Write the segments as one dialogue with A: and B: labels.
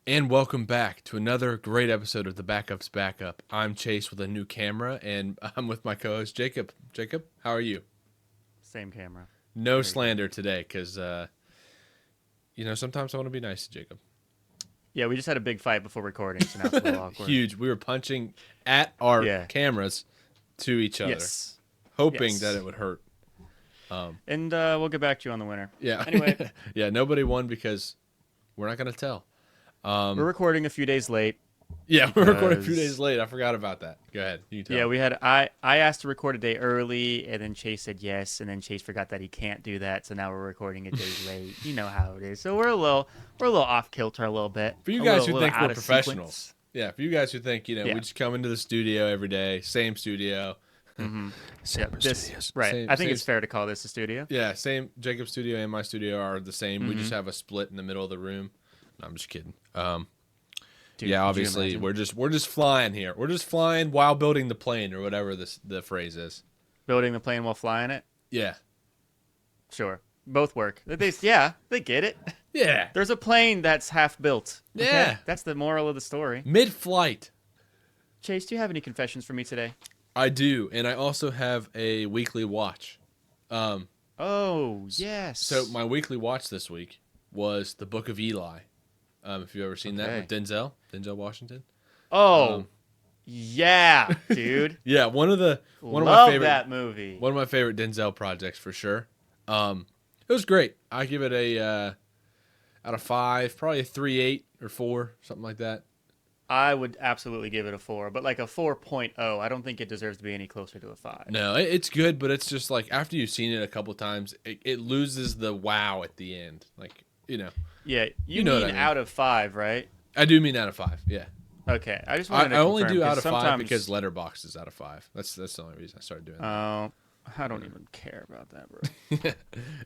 A: And welcome back to another great episode of the Backup's Backup. I'm Chase with a new camera, and I'm with my co-host Jacob. Jacob, how are you?
B: Same camera.
A: No
B: Very
A: slander today, because sometimes I want to be nice to Jacob.
B: Yeah, we just had a big fight before recording, so now it's a little awkward.
A: Huge. We were punching at our
B: Yeah.
A: cameras to each other,
B: Yes.
A: hoping
B: Yes.
A: that it would hurt.
B: And we'll get back to you on the winner.
A: Yeah.
B: Anyway.
A: Yeah. Nobody won because we're not going to tell.
B: We're recording a few days late.
A: Yeah, we're recording a few
B: because-
A: days late. I forgot about that. Go ahead. You tell.
B: Yeah, we had I asked to record a day early, and then Chase said yes, and then Chase forgot that he can't do that, so now we're recording a day late. You know how it is. So we're a little off kilter a little bit.
A: For you
B: A
A: guys
B: little
A: who think
B: out
A: we're
B: of
A: professionals.
B: sequence.
A: Yeah, for you guys who think,
B: Yeah.
A: we just come into the studio every day, same studio.
B: Mm-hmm.
A: Separate
B: This,
A: studios.
B: right.
A: Same-
B: I think
A: same-
B: it's fair to call this a studio.
A: Yeah, same. Jacob's studio and my studio are the same. We just
B: Mm-hmm.
A: have a split in the middle of the room. No, I'm just kidding.
B: Dude,
A: Yeah,
B: could you
A: obviously
B: imagine?
A: we're just flying here. We're just flying while building the plane or whatever the phrase is.
B: Building the plane while flying it.
A: Yeah.
B: Sure, both work. They get it.
A: Yeah.
B: There's a plane that's half built. Okay?
A: Yeah.
B: That's the moral of the story.
A: Mid-flight.
B: Chase, do you have any confessions for me today?
A: I do, and I also have a weekly watch.
B: Oh, yes.
A: So my weekly watch this week was The Book of Eli. If you've ever seen that with Denzel Washington.
B: Oh, yeah, dude.
A: Yeah, one of
B: Love
A: my favorite
B: that movie.
A: one of my favorite Denzel projects for sure. It was great. I give it a out of 5, probably a 3.8 or 4, something like that.
B: I would absolutely give it a 4, but like a 4.0. I don't think it deserves to be any closer to a 5.
A: No, it's good, but it's just like after you've seen it a couple times, it loses the wow at the end. Like,
B: Yeah, you
A: know
B: mean
A: what I mean.
B: out of 5, right?
A: I do mean out of 5. Yeah.
B: Okay, I just
A: I
B: wanted to
A: only
B: confirm,
A: do out
B: 'cause
A: of 5
B: sometimes-
A: because Letterboxd is out of 5. That's the only reason I started doing that.
B: Oh, I don't even care about that, bro.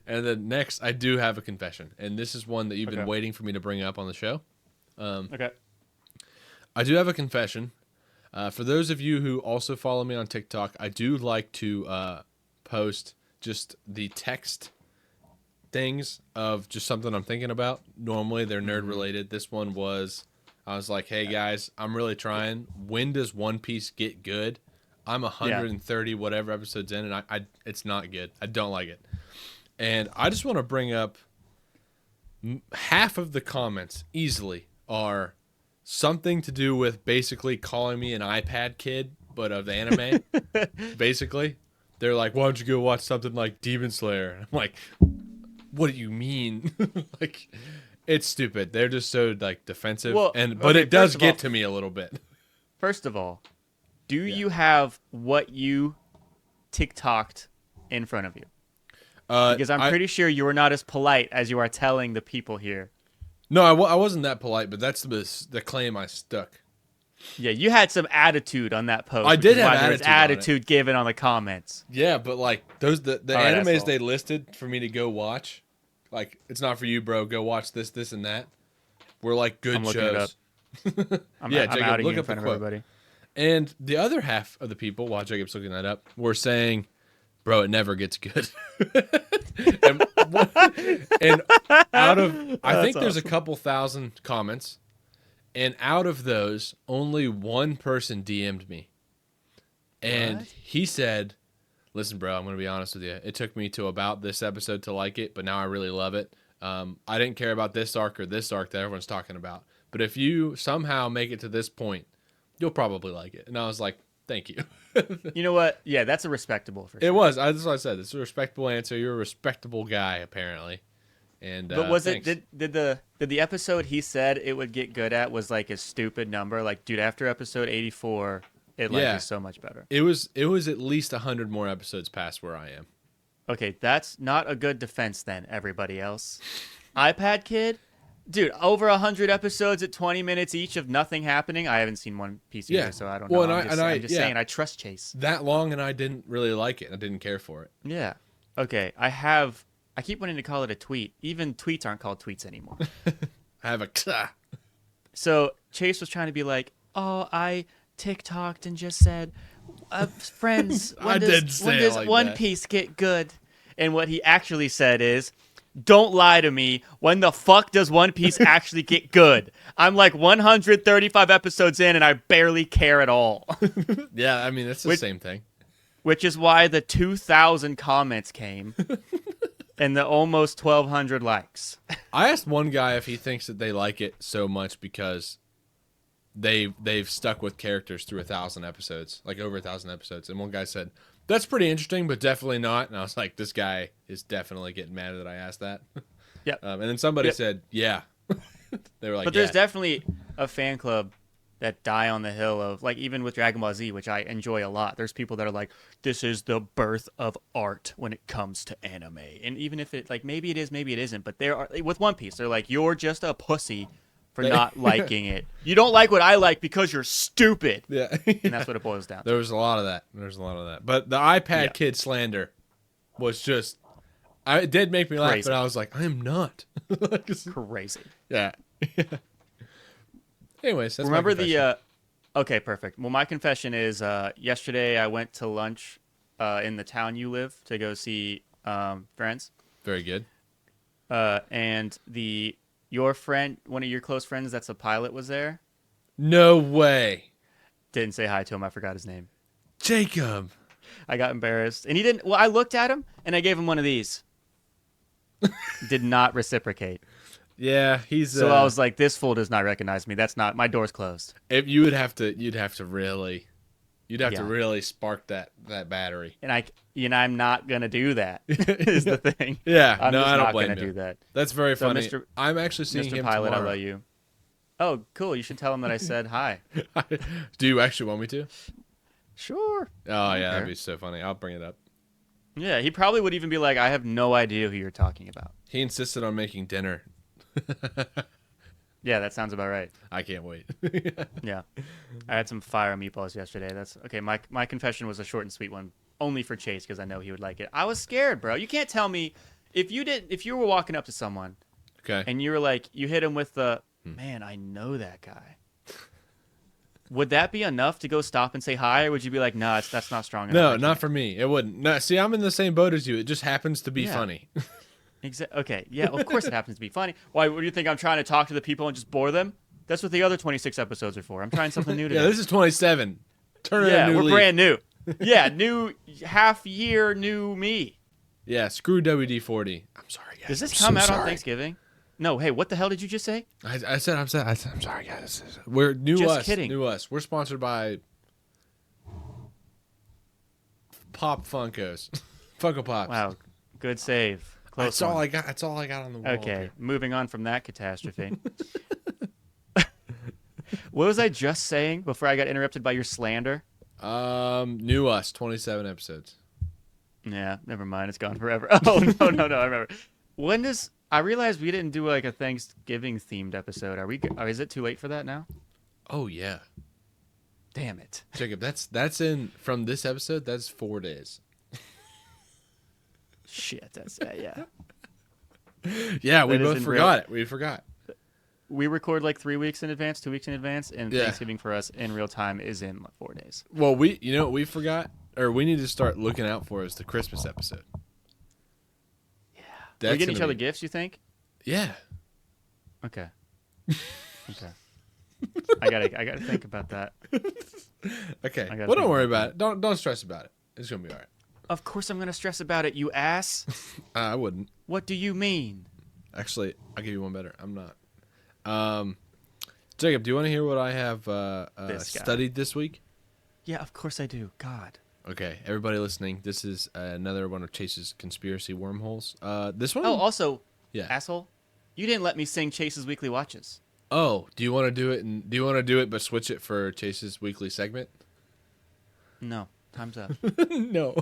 A: And then next, I do have a confession, and this is one that you've been
B: Okay.
A: waiting for me to bring up on the show.
B: Okay.
A: I do have a confession. For those of you who also follow me on TikTok, I do like to post just the text things of just something I'm thinking about. Normally, they're nerd related. This one was, I was like, hey guys, I'm really trying. When does One Piece get good? I'm 130 whatever episodes in, and I it's not good. I don't like it. And I just want to bring up half of the comments easily are something to do with basically calling me an iPad kid, but of anime. Basically, they're like, "Why don't you go watch something like Demon Slayer?" And I'm like, "What do you mean?" Like, it's stupid. They're just so like defensive,
B: Well,
A: but
B: okay,
A: it does
B: first of
A: get
B: all-
A: to me a little bit.
B: First of all, do you have what you TikToked in front of you? Because I'm pretty sure you are not as polite as you are telling the people here.
A: No, I wasn't that polite, but that's the claim I stuck.
B: Yeah, you had some attitude on that post.
A: I
B: which
A: did
B: is
A: have
B: why there was
A: attitude on it.
B: attitude given on the comments.
A: Yeah, but like the
B: All right,
A: animes
B: asshole.
A: they listed for me to go watch, like it's not for you, bro. Go watch this, this, and that. Were like good
B: I'm looking it
A: shows.
B: I'm,
A: Yeah,
B: I'm
A: Jacob,
B: outing
A: look
B: you in
A: up the
B: front of
A: quote.
B: everybody.
A: And the other half of the people, while Jacob's looking that up, were saying, "Bro, it never gets good." and, and out of, I think there's a couple thousand comments, and out of those, only one person DM'd me, and
B: What?
A: he said, "Listen, bro, I'm gonna be honest with you. It took me to about this episode to like it, but now I really love it. I didn't care about this arc or this arc that everyone's talking about, but if you somehow make it to this point, you'll probably like it." And I was like, "Thank you."
B: You know what? Yeah, that's a respectable for sure.
A: It was. That's what I said. It's a respectable answer. You're a respectable guy, apparently. And
B: But was
A: thanks.
B: it did the episode he said it would get good at was like a stupid number? Like, dude, after episode 84, it like
A: Yeah.
B: is so much better.
A: It was at least 100 more episodes past where I am.
B: Okay, that's not a good defense then, everybody else. iPad Kid? Dude, over 100 episodes at 20 minutes each of nothing happening. I haven't seen One Piece either,
A: Yeah.
B: so I don't
A: Well,
B: know.
A: and
B: I'm just
A: yeah.
B: saying, I trust Chase.
A: That long, and I didn't really like it. I didn't care for it.
B: Yeah. Okay, I keep wanting to call it a tweet. Even tweets aren't called tweets anymore.
A: I have a
B: So Chase was trying to be like, oh, I TikToked and just said, friends,
A: I didn't say
B: when
A: it
B: does
A: like
B: One
A: that.
B: Piece get good? And what he actually said is, Don't lie to me. When the fuck does One Piece actually get good? I'm like 135 episodes in and I barely care at all.
A: Yeah, I mean, it's the same thing.
B: Which is why the 2,000 comments came and the almost 1,200 likes.
A: I asked one guy if he thinks that they like it so much because they've stuck with characters through 1,000 episodes, like over 1,000 episodes. And one guy said, that's pretty interesting, but definitely not. And I was like, this guy is definitely getting mad that I asked that.
B: Yeah.
A: And then somebody said, yeah. They were like,
B: but there's definitely a fan club that die on the hill of, like, even with Dragon Ball Z, which I enjoy a lot. There's people that are like, this is the birth of art when it comes to anime. And even if it, like, maybe it is, maybe it isn't. But there are, with One Piece, they're like, you're just a pussy for not liking it. You don't like what I like because you're stupid.
A: Yeah.
B: And that's what it boils down to.
A: There was a lot of that. But the iPad kid slander was just, it did make me laugh,
B: Crazy.
A: but I was like, I am not.
B: Crazy.
A: Yeah. Anyways, that's
B: Remember
A: my confession.
B: Okay, perfect. Well, my confession is yesterday I went to lunch in the town you live to go see friends.
A: Very good.
B: And your friend, one of your close friends that's a pilot, was there.
A: No way.
B: Didn't say hi to him. I forgot his name.
A: Jacob.
B: I got embarrassed. And he didn't. Well, I looked at him and I gave him one of these. Did not reciprocate.
A: Yeah, he's.
B: So I was like, "This fool does not recognize me. That's not my door's closed."
A: If you'd have to really spark that battery.
B: And I'm not gonna do that. Is the thing.
A: Yeah,
B: I'm
A: no,
B: just
A: I don't
B: not
A: blame
B: gonna
A: you.
B: do that.
A: That's very
B: So,
A: funny. I'm actually seeing
B: Mr.
A: him
B: Pilot,
A: tomorrow.
B: I love you. Oh, cool. You should tell him that I said hi.
A: Do you actually want me to?
B: Sure.
A: Oh yeah, that'd be so funny. I'll bring it up.
B: Yeah, he probably would even be like, "I have no idea who you're talking about."
A: He insisted on making dinner.
B: Yeah, that sounds about right.
A: I can't wait.
B: Yeah, I had some fire meatballs yesterday. That's okay. My confession was a short and sweet one, only for Chase because I know he would like it. I was scared, bro. You can't tell me if you were walking up to someone,
A: Okay.
B: and you were like, you hit him with the man. I know that guy. Would that be enough to go stop and say hi, or would you be like, "No, that's not strong enough"?
A: No, not for me. It wouldn't. No, see, I'm in the same boat as you. It just happens to be funny.
B: Okay. Yeah. Of course, it happens to be funny. Why? What do you think? I'm trying to talk to the people and just bore them? That's what the other 26 episodes are for. I'm trying something new today.
A: Yeah, this is 27. Turn it.
B: Yeah, we're brand new. Yeah, new half year, new me.
A: Yeah, screw WD-40. I'm sorry, guys.
B: Does this come out on Thanksgiving? No. Hey, what the hell did you just say?
A: I'm sorry, guys. We're new.
B: Just
A: us.
B: kidding.
A: New us. We're sponsored by Pop Funkos. Funko Pops.
B: Wow, good save. Close
A: That's all I got. That's all I got on the wall.
B: Okay, moving on from that catastrophe. What was I just saying before I got interrupted by your slander?
A: New us. 27 episodes.
B: Yeah, never mind. It's gone forever. Oh no, I remember. I realized we didn't do like a Thanksgiving themed episode. Is it too late for that now?
A: Oh yeah.
B: Damn it.
A: Jacob, that's in from this episode. That's 4 days.
B: Shit, that's yeah.
A: Yeah, we
B: That is
A: both
B: in
A: forgot it. We forgot.
B: We record like 3 weeks in advance, 2 weeks in advance, and
A: Yeah.
B: Thanksgiving for us in real time is in like 4 days.
A: Well, you know what we forgot, or we need to start looking out for is the Christmas episode.
B: Are we getting each other gifts, you think?
A: Yeah.
B: Okay. Okay. I gotta think about that.
A: Okay. Well, don't worry about it. Don't stress about it. It's gonna be all right.
B: Of course I'm gonna stress about it, you ass.
A: I wouldn't.
B: What do you mean?
A: Actually, I'll give you one better. I'm not. Jacob, do you want to hear what I have studied this week?
B: Yeah, of course I do. God.
A: Okay, everybody listening, this is another one of Chase's conspiracy wormholes. This one.
B: Oh, also,
A: yeah,
B: asshole, you didn't let me sing Chase's Weekly Watches.
A: Oh, do you want to do it? Do you want to do it, but switch it for Chase's weekly segment?
B: No, time's up.
A: No.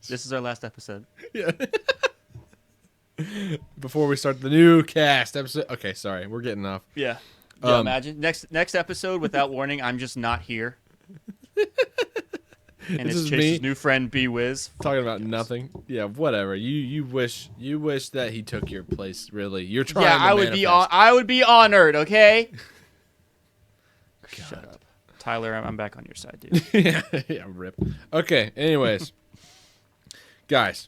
B: This is our last episode.
A: Yeah. Before we start the new cast episode. Okay, sorry, we're getting off.
B: Yeah. Yeah, imagine next episode without warning, I'm just not here. And it's Chase's new friend B Wiz
A: talking about nothing. Yeah, whatever. You wish that he took your place. Really, you're trying.
B: Yeah, I would be honored. Okay. Shut up, Tyler. I'm back on your side, dude.
A: Yeah, rip. Okay. Anyways, guys,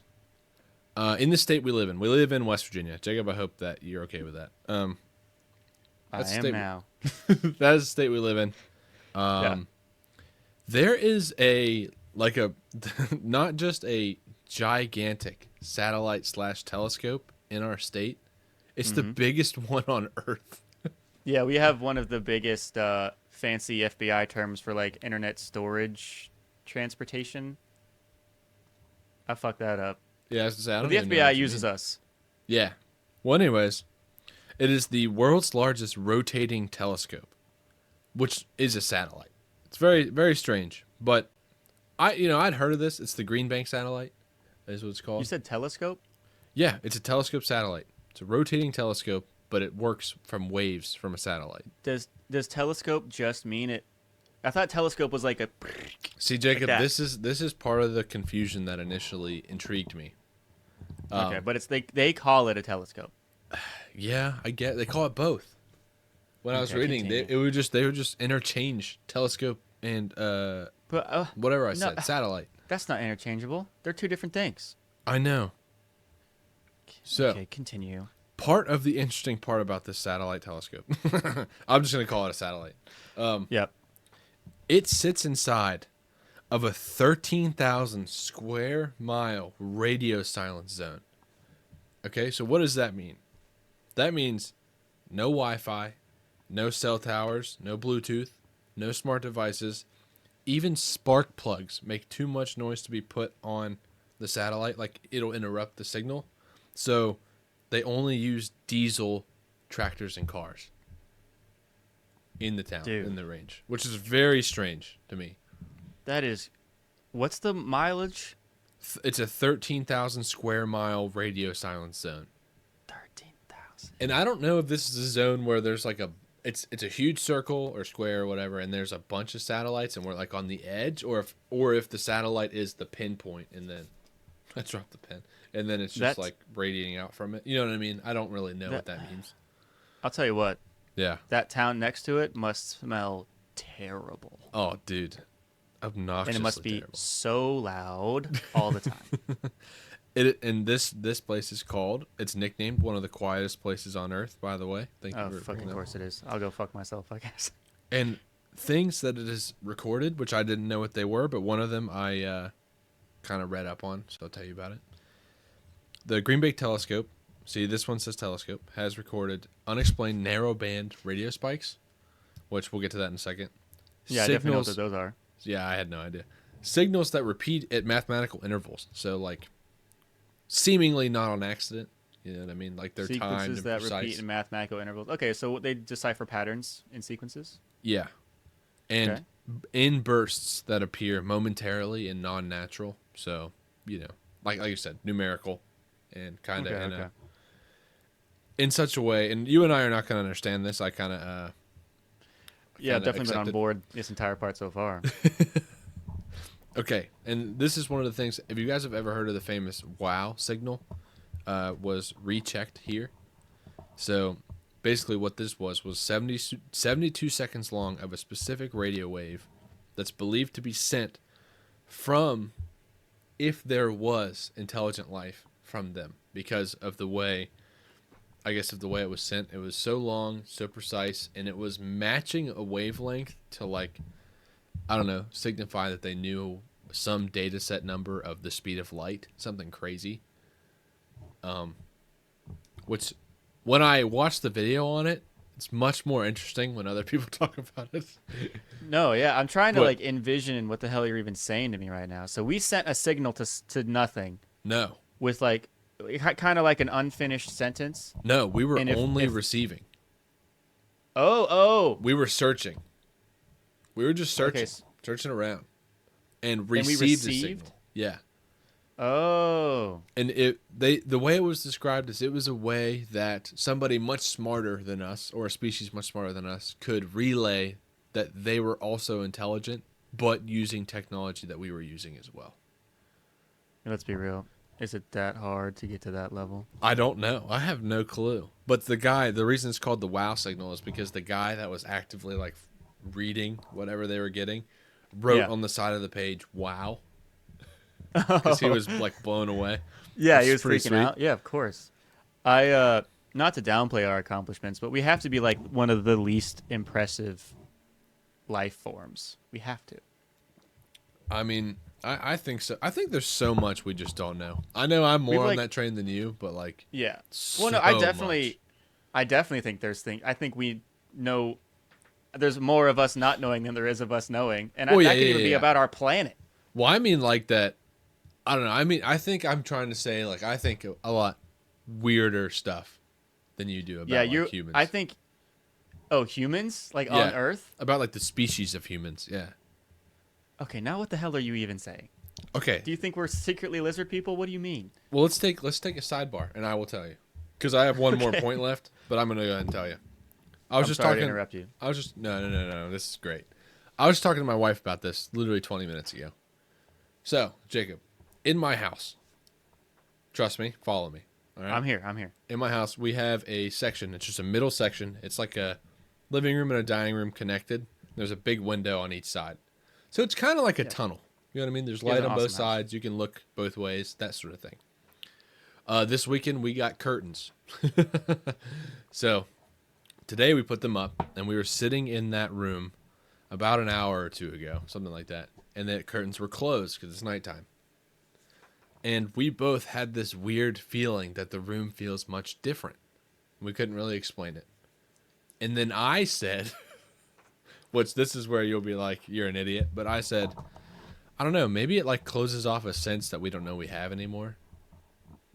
A: In the state we live in West Virginia. Jacob, I hope that you're okay with that.
B: I am now.
A: That is the state we live in.
B: Yeah.
A: There is not just a gigantic satellite / telescope in our state. It's the biggest one on Earth.
B: Yeah, we have one of the biggest fancy FBI terms for like internet storage transportation. I fucked that up.
A: Yeah, I was gonna say, I
B: But
A: don't
B: the
A: even know
B: FBI
A: what you
B: uses
A: mean.
B: us.
A: Yeah. Well, anyways, it is the world's largest rotating telescope, which is a satellite. It's very, very strange, but I'd heard of this. It's the Green Bank satellite, is what it's called.
B: You said telescope?
A: Yeah, it's a telescope satellite. It's a rotating telescope, but it works from waves from a satellite.
B: Does telescope just mean it? I thought telescope was like a.
A: See, Jacob,
B: that.
A: this is part of the confusion that initially intrigued me.
B: Okay, but it's they call it a telescope.
A: Yeah, I get. They call it both. When I was
B: Okay,
A: reading, they
B: continue.
A: would just interchange telescope and
B: But
A: whatever I
B: no,
A: said, satellite.
B: that's not interchangeable. They're two different things.
A: I know. So
B: Okay, continue.
A: part of the interesting part about this satellite telescope, I'm just gonna call it a satellite.
B: Yep.
A: It sits inside of a 13,000 square mile radio silence zone. Okay, so what does that mean? That means no Wi-Fi, no cell towers, no Bluetooth, no smart devices. Even spark plugs make too much noise to be put on the satellite. Like, it'll interrupt the signal. So they only use diesel tractors and cars in the town,
B: Dude.
A: in the range, which is very strange to me.
B: That is. What's the mileage?
A: It's a 13,000 square mile radio silence zone.
B: 13,000.
A: And I don't know if this is a zone where there's like it's a huge circle or square or whatever, and there's a bunch of satellites, and we're like on the edge, or if the satellite is the pinpoint, and then I dropped the pen, and then it's just like radiating out from it. You know what I mean? I don't really know what that means.
B: I'll tell you what.
A: Yeah.
B: That town next to it must smell terrible.
A: Oh, dude, obnoxiously
B: And it must be
A: terrible.
B: so loud all the time.
A: And this place is called. It's nicknamed one of the quietest places on Earth. By the way, thank you
B: Oh,
A: for
B: fucking
A: bringing that up.
B: course it is. I'll go fuck myself, I guess.
A: And things that it is recorded, which I didn't know what they were, but one of them I kind of read up on, so I'll tell you about it. The Green Bay telescope, see this one says telescope, has recorded unexplained narrowband radio spikes, which we'll get to that in a second.
B: Yeah, I definitely know what those are.
A: Yeah, I had no idea. Signals that repeat at mathematical intervals, so like seemingly not on accident. You know what I mean? Like they're timed
B: Sequences
A: and
B: that
A: precise.
B: repeat in mathematical intervals. Okay, so they decipher patterns in sequences.
A: Yeah. And
B: Okay.
A: in bursts that appear momentarily and non-natural. So, like you said, numerical and kind of
B: Okay.
A: in such a way. And you and I are not going to understand this. I kind of
B: Yeah,
A: kinda
B: definitely been on
A: accepted.
B: board this entire part so far.
A: Okay, and this is one of the things. If you guys have ever heard of the famous WOW signal, was rechecked here. So basically what this was 72 seconds long of a specific radio wave that's believed to be sent from, if there was intelligent life from them, because of the way, I guess, of the way it was sent. It was so long, so precise, and it was matching a wavelength to, like, I don't know, signify that they knew some data set number of the speed of light, something crazy. Which, when I watched the video on it, it's much more interesting when other people talk about it.
B: No, yeah, I'm trying to
A: But-
B: like envision what the hell you're even saying to me right now. So we sent a signal to nothing
A: No,
B: with like kind of like an unfinished sentence.
A: no, we were
B: And if-
A: only
B: if-
A: receiving.
B: Oh,
A: We were searching. We were just searching,
B: Okay,
A: searching around, and
B: we
A: received the
B: received?
A: signal. Yeah.
B: oh.
A: And the way it was described is it was a way that somebody much smarter than us, or a species much smarter than us, could relay that they were also intelligent, but using technology that we were using as well.
B: Let's be real. Is it that hard to get to that level?
A: I don't know. I have no clue. But the reason it's called the WOW signal is because the guy that was actively like reading whatever they were getting wrote
B: Yeah.
A: on the side of the page "Wow," because he was like blown away.
B: Yeah,
A: which
B: he
A: is
B: was
A: pretty
B: freaking
A: sweet.
B: out. Yeah, of course. I not to downplay our accomplishments, but we have to be like one of the least impressive life forms. We have to.
A: I mean, I think so. I think there's so much we just don't know. I know I'm
B: We've
A: more on
B: like
A: that train than you, but like
B: yeah. Well, no,
A: so much.
B: I definitely think there's things. I think we know. There's more of us not knowing than there is of us knowing, and
A: Well, yeah,
B: that could
A: yeah,
B: even
A: yeah,
B: be
A: yeah.
B: about our planet.
A: Well, I mean like that. I don't know. I mean, I think I'm trying to say like I think a lot weirder stuff than you do
B: Yeah,
A: about like
B: you. I
A: humans.
B: think. Oh, humans like on
A: Yeah,
B: Earth.
A: about like the species of humans. Yeah.
B: Okay, now what the hell are you even saying?
A: Okay.
B: Do you think we're secretly lizard people? What do you mean?
A: Well, let's take a sidebar, and I will tell you because I have one more
B: Okay.
A: point left, but I'm gonna go ahead and tell you. I was
B: I'm
A: just
B: sorry to
A: talking.
B: interrupt you.
A: I was just no. This is great. I was talking to my wife about this literally 20 minutes ago. So, Jacob, in my house, trust me, follow me. All right.
B: I'm here. I'm here.
A: In my house, we have a section. It's just a middle section. It's like a living room and a dining room connected. There's a big window on each side. So it's kind of like a
B: Yeah.
A: tunnel. You know what I mean? There's
B: He has
A: light
B: an
A: on both
B: awesome house.
A: sides. You can look both ways, that sort of thing. This weekend, we got curtains. So today we put them up, and we were sitting in that room about an hour or two ago, something like that. And the curtains were closed because it's nighttime. And we both had this weird feeling that the room feels much different. We couldn't really explain it. And then I said, which this is where you'll be like, you're an idiot. But I said, I don't know, maybe it like closes off a sense that we don't know we have anymore.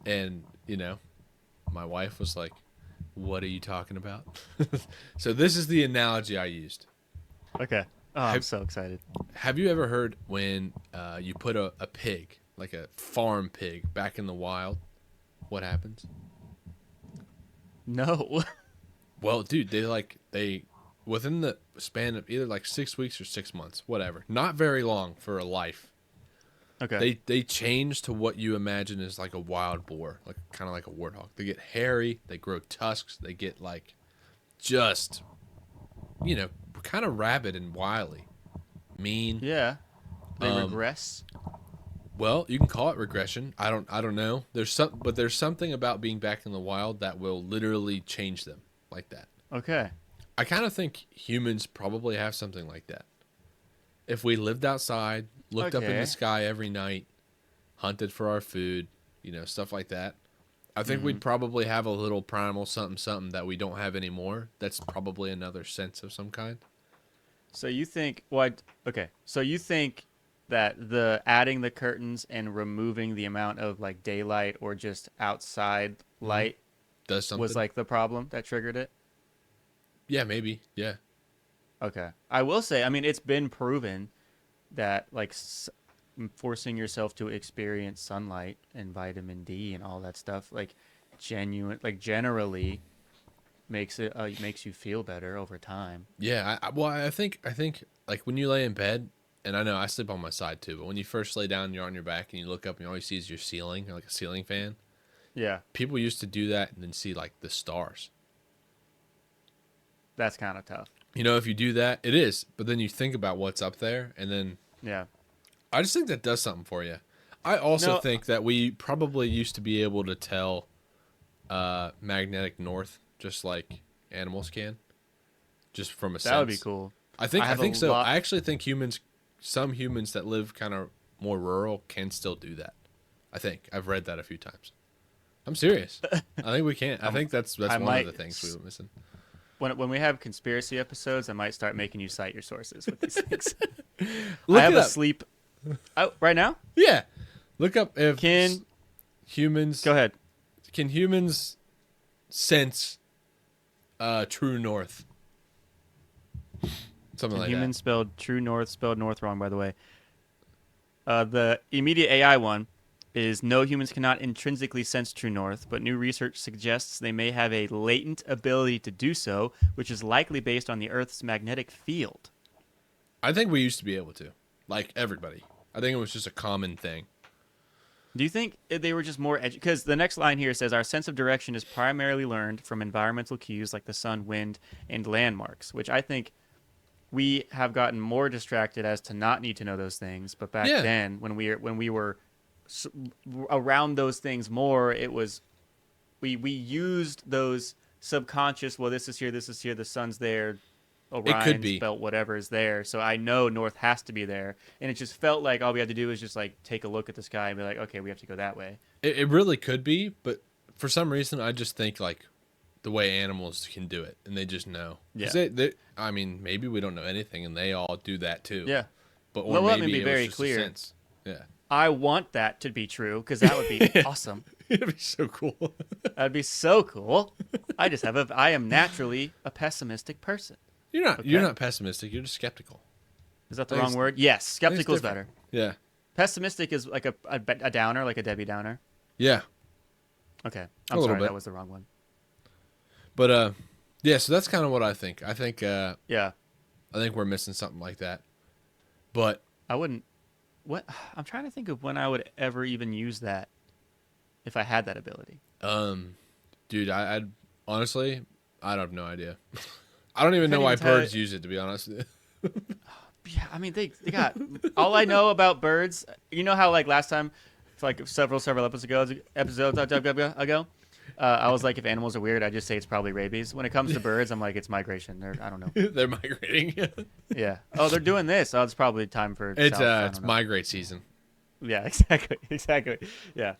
A: And, my wife was like, what are you talking about? So this is the analogy I used.
B: Okay. Oh, I'm so excited.
A: Have you ever heard when you put a pig, like a farm pig, back in the wild? What happens?
B: No.
A: Well, dude, they within the span of either like 6 weeks or 6 months, whatever. Not very long for a life.
B: Okay.
A: They change to what you imagine is like a wild boar, like kind of like a warthog. They get hairy, they grow tusks, they get like just kind of rabid and wily, mean.
B: Yeah. They
A: Um,
B: regress.
A: Well, you can call it regression. I don't know. There's something about being back in the wild that will literally change them like that.
B: Okay.
A: I kind of think humans probably have something like that. If we lived outside, looked up in
B: Okay.
A: the sky every night, hunted for our food, stuff like that, I think we'd probably have a little primal something something that we don't have anymore. That's probably another sense of some kind.
B: So you think what? Okay. So you think that the adding the curtains and removing the amount of like daylight or just outside light
A: Does
B: was
A: something?
B: like the problem that triggered it?
A: Yeah, maybe. Yeah.
B: Okay. I will say, I mean, it's been proven that like forcing yourself to experience sunlight and vitamin D and all that stuff, like generally makes you feel better over time.
A: Yeah, well, I think like when you lay in bed, and I know I sleep on my side too, but when you first lay down, you're on your back, and you look up, and all you see is your ceiling, or like a ceiling fan.
B: Yeah,
A: People used to do that and then see like the stars.
B: that's kind of tough.
A: If you do that, it is. But then you think about what's up there, and then
B: Yeah.
A: I just think that does something for you. I also
B: No,
A: think that we probably used to be able to tell magnetic north just like animals can, just from a sense.
B: that would be cool.
A: I think
B: I
A: I
B: have a
A: think so.
B: lot.
A: I actually think some humans that live kind of more rural can still do that. I think I've read that a few times. I'm serious. I think we can. I think that's
B: I
A: one of
B: might
A: the things we were missing.
B: when we have conspiracy episodes, I might start making you cite your sources with these things.
A: Look
B: I have
A: it
B: a
A: up.
B: sleep. Oh, right now?
A: Yeah, look up if
B: Can
A: humans
B: go ahead.
A: can humans sense true north, something like
B: Human spelled true north, spelled north wrong, by the way. The immediate AI one is no, humans cannot intrinsically sense true north, but new research suggests they may have a latent ability to do so, which is likely based on the Earth's magnetic field.
A: that. I think we used to be able to, like everybody. I think it was just a common thing.
B: Do you think they were just more because the next line here says our sense of direction is primarily learned from environmental cues like the sun, wind, and landmarks, which I think we have gotten more distracted as to not need to know those things. But back
A: Yeah.
B: then, when we were around those things more. It was we used those subconscious. Well, this is here. The sun's there.
A: It could
B: Orion's
A: be.
B: belt, whatever is there. So I know north has to be there, and it just felt like all we had to do was just like take a look at the sky and be like, okay, we have to go that way.
A: It really could be, but for some reason, I just think like the way animals can do it, and they just know.
B: Yeah.
A: I mean, maybe we don't know anything, and they all do that too.
B: Yeah.
A: But
B: Well, let me
A: maybe
B: be
A: it was
B: very
A: just a
B: clear.
A: sense. Yeah.
B: I want that to be true because that would be awesome.
A: It'd be so cool.
B: That'd be so cool. I am naturally a pessimistic person.
A: You're not pessimistic. You're just skeptical.
B: Is that the wrong word? Yes, skeptical is better.
A: Yeah.
B: Pessimistic is like a downer, like a Debbie Downer.
A: Yeah.
B: Okay,
A: A
B: I'm
A: little
B: sorry,
A: bit.
B: that was the wrong one.
A: But yeah. So that's kind of what I think. I think
B: Yeah,
A: we're missing something like that. But
B: I wouldn't. What I'm trying to think of when I would ever even use that, if I had that ability.
A: dude, I'd honestly, I have no idea. I don't even know
B: Couldn't
A: why
B: even tell
A: birds use it. To be honest.
B: Yeah, I mean they got all I know about birds. You know how like last time, for like several episodes ago, I was like, if animals are weird, I just say it's probably rabies. When it comes to birds, I'm like, it's migration. I don't know.
A: They're migrating.
B: Yeah. Oh, they're doing this. Oh, it's probably time for.
A: It's migrate season.
B: Yeah, exactly. Yeah.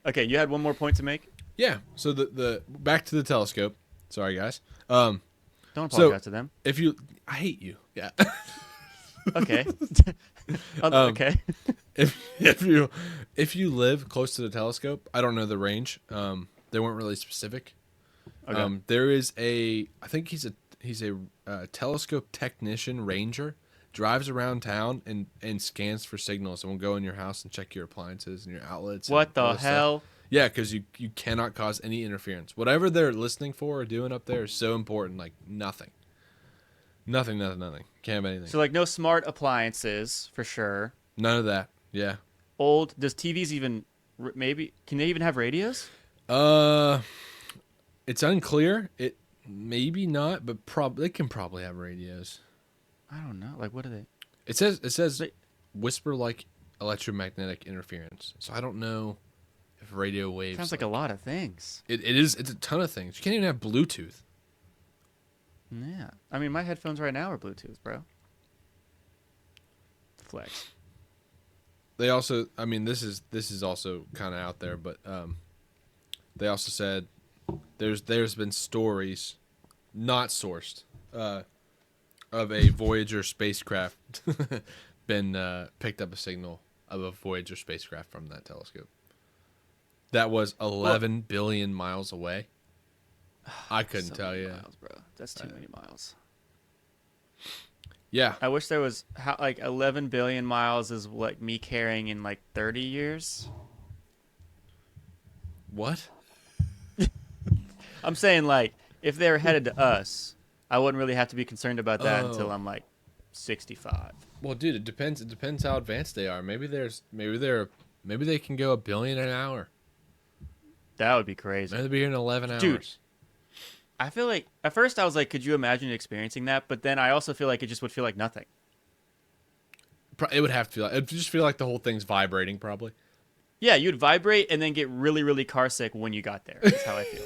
B: Okay, you had one more point to make.
A: Yeah. So the back to the telescope. Sorry, guys.
B: Don't apologize to them.
A: I hate you. Yeah.
B: Okay. Okay.
A: If you live close to the telescope, I don't know the range. They weren't really specific.
B: Okay.
A: There is I think he's a telescope technician ranger, drives around town and scans for signals and will go in your house and check your appliances and your outlets.
B: What the
A: all this
B: hell?
A: stuff. Yeah, because you cannot cause any interference. Whatever they're listening for or doing up there is so important. Like nothing. Nothing. Can't have anything.
B: So like no smart appliances for sure.
A: None of that. Yeah.
B: Old. Does TVs even maybe can they even have radios?
A: It's unclear. It maybe not, but they can probably have radios.
B: I don't know. Like what are they?
A: It says whisper like electromagnetic interference. So I don't know if radio waves.
B: Sounds like a lot of things.
A: It is. It's a ton of things. You can't even have Bluetooth.
B: Yeah. I mean, my headphones right now are Bluetooth, bro. Flex.
A: They also, I mean, this is also kind of out there, but they also said there's been stories, not sourced, of a Voyager spacecraft been picked up a signal of a Voyager spacecraft from that telescope. That was 11 billion miles away. I couldn't tell you.
B: Miles, bro. That's too many miles.
A: Yeah.
B: I wish there was like 11 billion miles is what me carrying in like 30 years.
A: What?
B: I'm saying like if they're headed to us, I wouldn't really have to be concerned about that until I'm like 65.
A: Well, dude, it depends. It depends how advanced they are. Maybe they can go 1 billion an hour.
B: That would be crazy.
A: Maybe they'll be here in 11 hours.
B: Dude, I feel like at first I was like, could you imagine experiencing that? But then I also feel like it just would feel like nothing.
A: It would have to feel. It would just feel like the whole thing's vibrating, probably.
B: Yeah, you'd vibrate and then get really, really car sick when you got there. That's how I feel.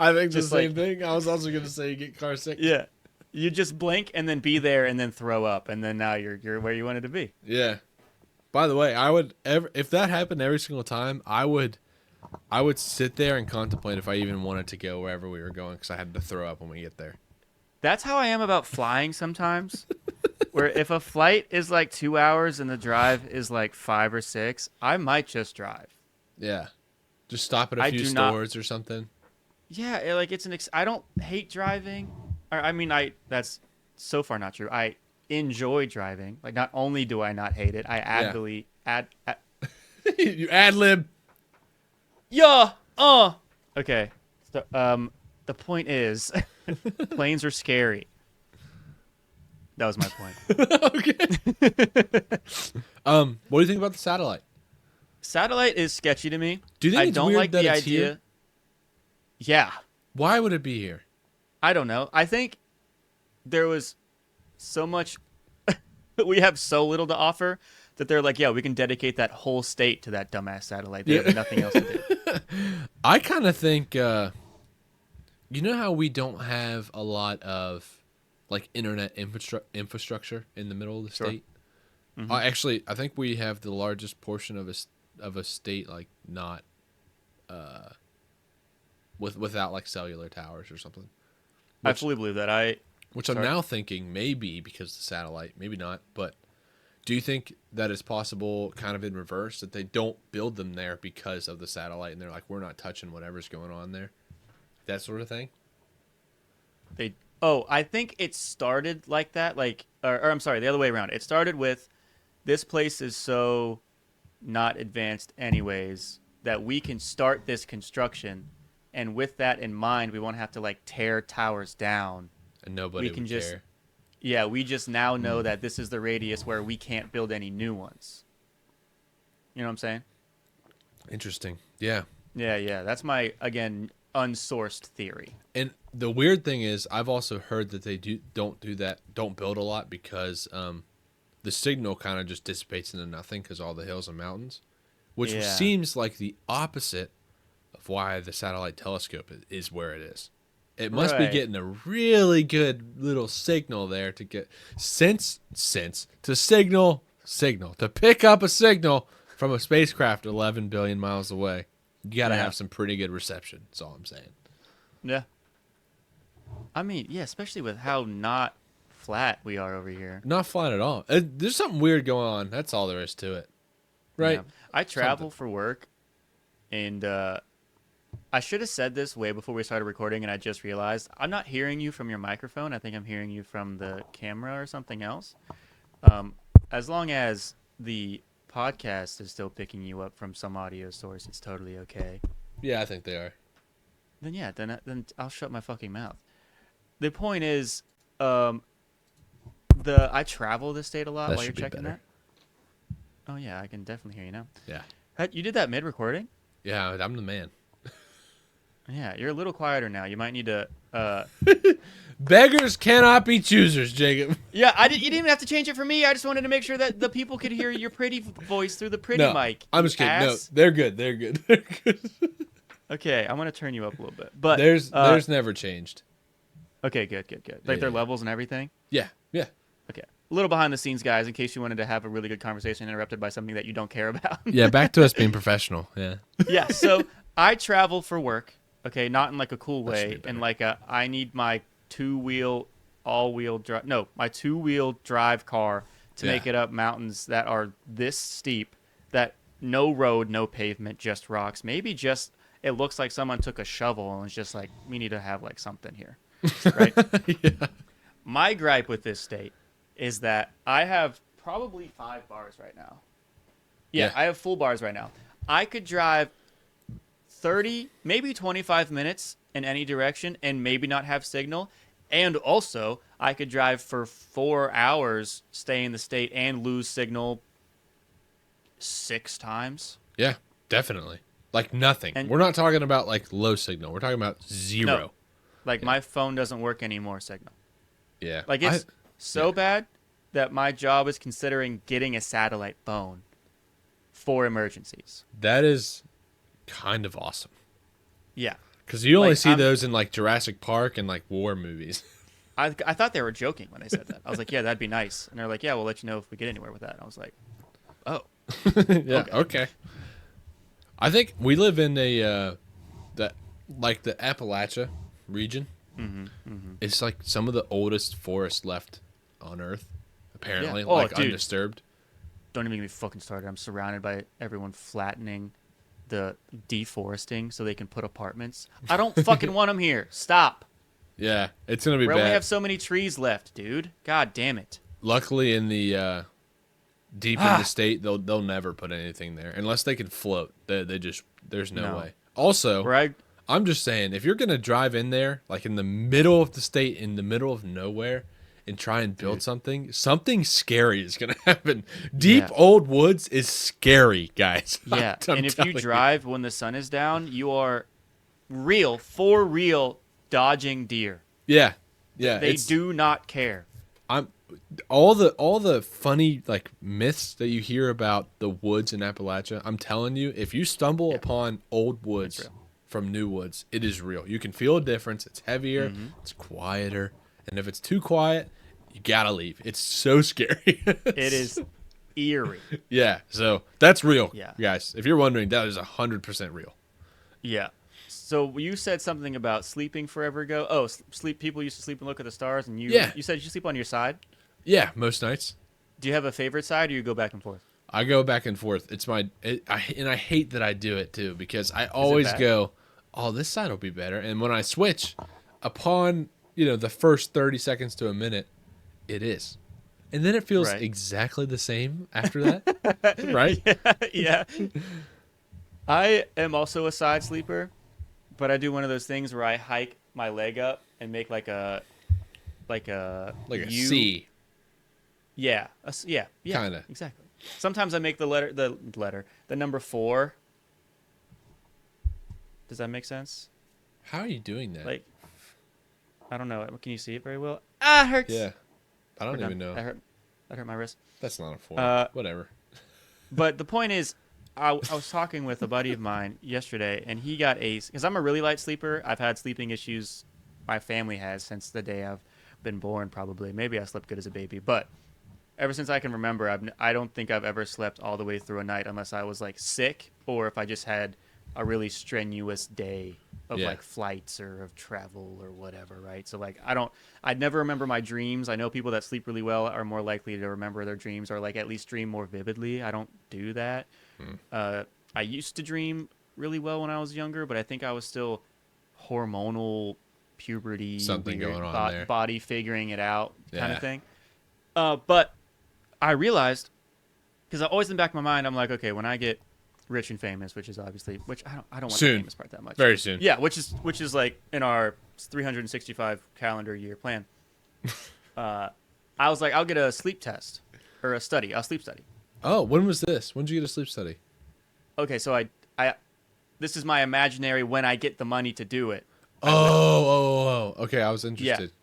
A: I think
B: Just
A: the same thing. I was also going to say you get car sick.
B: Yeah, you just blink and then be there and then throw up and then now you're where you wanted to be.
A: Yeah. By the way, if that happened every single time, I would sit there and contemplate if I even wanted to go wherever we were going because I had to throw up when we get there.
B: That's how I am about flying sometimes. Where if a flight is like 2 hours and the drive is like 5 or 6, I might just drive.
A: Yeah. Just stop at a few stores or something.
B: Yeah, like it's I don't hate driving. I mean, that's so far not true. I enjoy driving. Like not only do I not hate it, I actively
A: You ad lib.
B: Yeah. Okay. So, the point is, planes are scary. That was my point.
A: Okay. What do you think about the satellite?
B: Satellite is sketchy to me.
A: Do you think it's
B: don't
A: weird
B: like
A: that
B: the
A: it's
B: idea.
A: here?
B: Yeah.
A: Why would it be here?
B: I don't know. I think there was so much. We have so little to offer That they're like, yeah, we can dedicate that whole state to that dumbass satellite. They have nothing else to do.
A: I kind of think, you know how we don't have a lot of like internet infrastructure in the middle of the
B: Sure.
A: state? Actually, I think we have the largest portion of a state like not without like cellular towers or something.
B: I fully believe that.
A: Which I'm now thinking maybe because the satellite, maybe not, but do you think that it's possible kind of in reverse that they don't build them there because of the satellite and they're like, we're not touching whatever's going on there? That sort of thing?
B: I think it started like that, or I'm sorry, the other way around. It started with, this place is so not advanced anyways that we can start this construction, and with that in mind, we won't have to like tear towers down.
A: And nobody would care.
B: Yeah, we just now know that this is the radius where we can't build any new ones. You know what I'm saying?
A: Interesting. Yeah.
B: Yeah. That's my, again, unsourced theory.
A: And the weird thing is, I've also heard that they don't build a lot because the signal kind of just dissipates into nothing because all the hills and mountains, which seems like the opposite of why the satellite telescope is where it is. It must be getting a really good little signal there to get to pick up a signal from a spacecraft 11 billion miles away. You got to have some pretty good reception. That's all I'm saying.
B: Yeah. I mean, yeah, especially with how not flat we are over here.
A: Not flat at all. There's something weird going on. That's all there is to it. Right?
B: Yeah. I travel for work, and I should have said this way before we started recording, and I just realized I'm not hearing you from your microphone. I think I'm hearing you from the camera or something else. As long as the podcast is still picking you up from some audio source, it's totally okay.
A: Yeah, I think they are.
B: Then I'll shut my fucking mouth. The point is, I travel the state a lot while you're checking that. Oh yeah, I can definitely hear you now.
A: Yeah.
B: You did that mid-recording?
A: Yeah, I'm the man.
B: Yeah, you're a little quieter now. You might need to.
A: Beggars cannot be choosers, Jacob.
B: Yeah, you didn't even have to change it for me. I just wanted to make sure that the people could hear your pretty voice through the pretty mic.
A: I'm just kidding. No, they're good. They're good.
B: Okay, I'm gonna turn you up a little bit. But
A: there's never changed.
B: Okay, good. Like their levels and everything.
A: Yeah.
B: Okay, a little behind the scenes, guys, in case you wanted to have a really good conversation interrupted by something that you don't care about.
A: Yeah, back to us being professional. Yeah.
B: Yeah. So I travel for work. Okay, not in like a cool way, and like I need my two-wheel drive car to make it up mountains that are this steep, that no road, no pavement, just rocks. Maybe just it looks like someone took a shovel and was just like, we need to have like something here, right?
A: Yeah.
B: My gripe with this state is that I have probably 5 bars right now. Yeah, I have full bars right now. I could drive 30, maybe 25 minutes in any direction and maybe not have signal. And also, I could drive for 4 hours, stay in the state, and lose signal 6 times.
A: Yeah, definitely. Like nothing. And we're not talking about like low signal. We're talking about zero.
B: No. Like my phone doesn't work anymore signal.
A: Yeah.
B: Like it's so bad that my job is considering getting a satellite phone for emergencies.
A: That is kind of awesome.
B: Yeah.
A: Because you only see those in like Jurassic Park and like war movies.
B: I thought they were joking when they said that. I was like, yeah, that'd be nice. And they're like, yeah, we'll let you know if we get anywhere with that. And I was like, oh.
A: Yeah, okay. I think we live in the Appalachia region. It's like some of the oldest forests left on Earth, apparently, undisturbed.
B: Don't even get me fucking started. I'm surrounded by everyone flattening the deforesting so they can put apartments. I don't fucking want them here. Stop.
A: Yeah, it's gonna be bad.
B: We only have so many trees left, dude. God damn it.
A: Luckily, in the deep in the state, they'll never put anything there unless they can float. There's no way. Also, I'm just saying, if you're gonna drive in there, like in the middle of the state, in the middle of nowhere, and try and build something scary is gonna happen. Deep old woods is scary, guys.
B: Yeah, and if you drive when the sun is down, you are for real dodging deer.
A: Yeah.
B: They do not care.
A: all the funny like myths that you hear about the woods in Appalachia, I'm telling you, if you stumble upon old woods from new woods, it is real. You can feel a difference. It's heavier, it's quieter, and if it's too quiet, you gotta leave. It's so scary.
B: It is eerie.
A: Yeah, so that's real,
B: Yeah.
A: guys. If you're wondering, that is 100% real.
B: Yeah. So you said something about sleeping forever ago. Oh, sleep. People used to sleep and look at the stars, and you said you sleep on your side.
A: Yeah, most nights.
B: Do you have a favorite side, or you go back and forth?
A: I go back and forth. It's and I hate that I do it too, because I always go, oh, this side will be better. And when I switch, upon the first 30 seconds to a minute, it is, and then it feels exactly the same after that, right?
B: Yeah. I am also a side sleeper, but I do one of those things where I hike my leg up and make like a U.
A: C.
B: Yeah, yeah,
A: Kind of.
B: exactly. Sometimes I make the number 4. Does that make sense?
A: How are you doing that?
B: Like, I don't know. Can you see it very well? Ah, it hurts.
A: Yeah, I don't even know.
B: That hurt my wrist.
A: That's not a 4. Whatever.
B: But the point is, I was talking with a buddy of mine yesterday, and he got because I'm a really light sleeper. I've had sleeping issues. My family has since the day I've been born, probably. Maybe I slept good as a baby, but ever since I can remember, I don't think I've ever slept all the way through a night unless I was like sick, or if I just had a really strenuous day of like flights or of travel or whatever, right? So like I'd never remember my dreams. I know people that sleep really well are more likely to remember their dreams, or like at least dream more vividly. I don't do that. I used to dream really well when I was younger, but I think I was still hormonal, puberty,
A: something going on there,
B: body figuring it out kind of thing. But I realized, because I always in the back of my mind, I'm like, okay, when I get rich and famous, which I don't want the famous part that much.
A: Very soon.
B: Yeah, which is like in our 365 calendar year plan. I was like, I'll get a sleep test or a sleep study.
A: Oh, when was this? When did you get a sleep study?
B: Okay, so I this is my imaginary when I get the money to do it.
A: Oh. Okay, I was interested.
B: Yeah.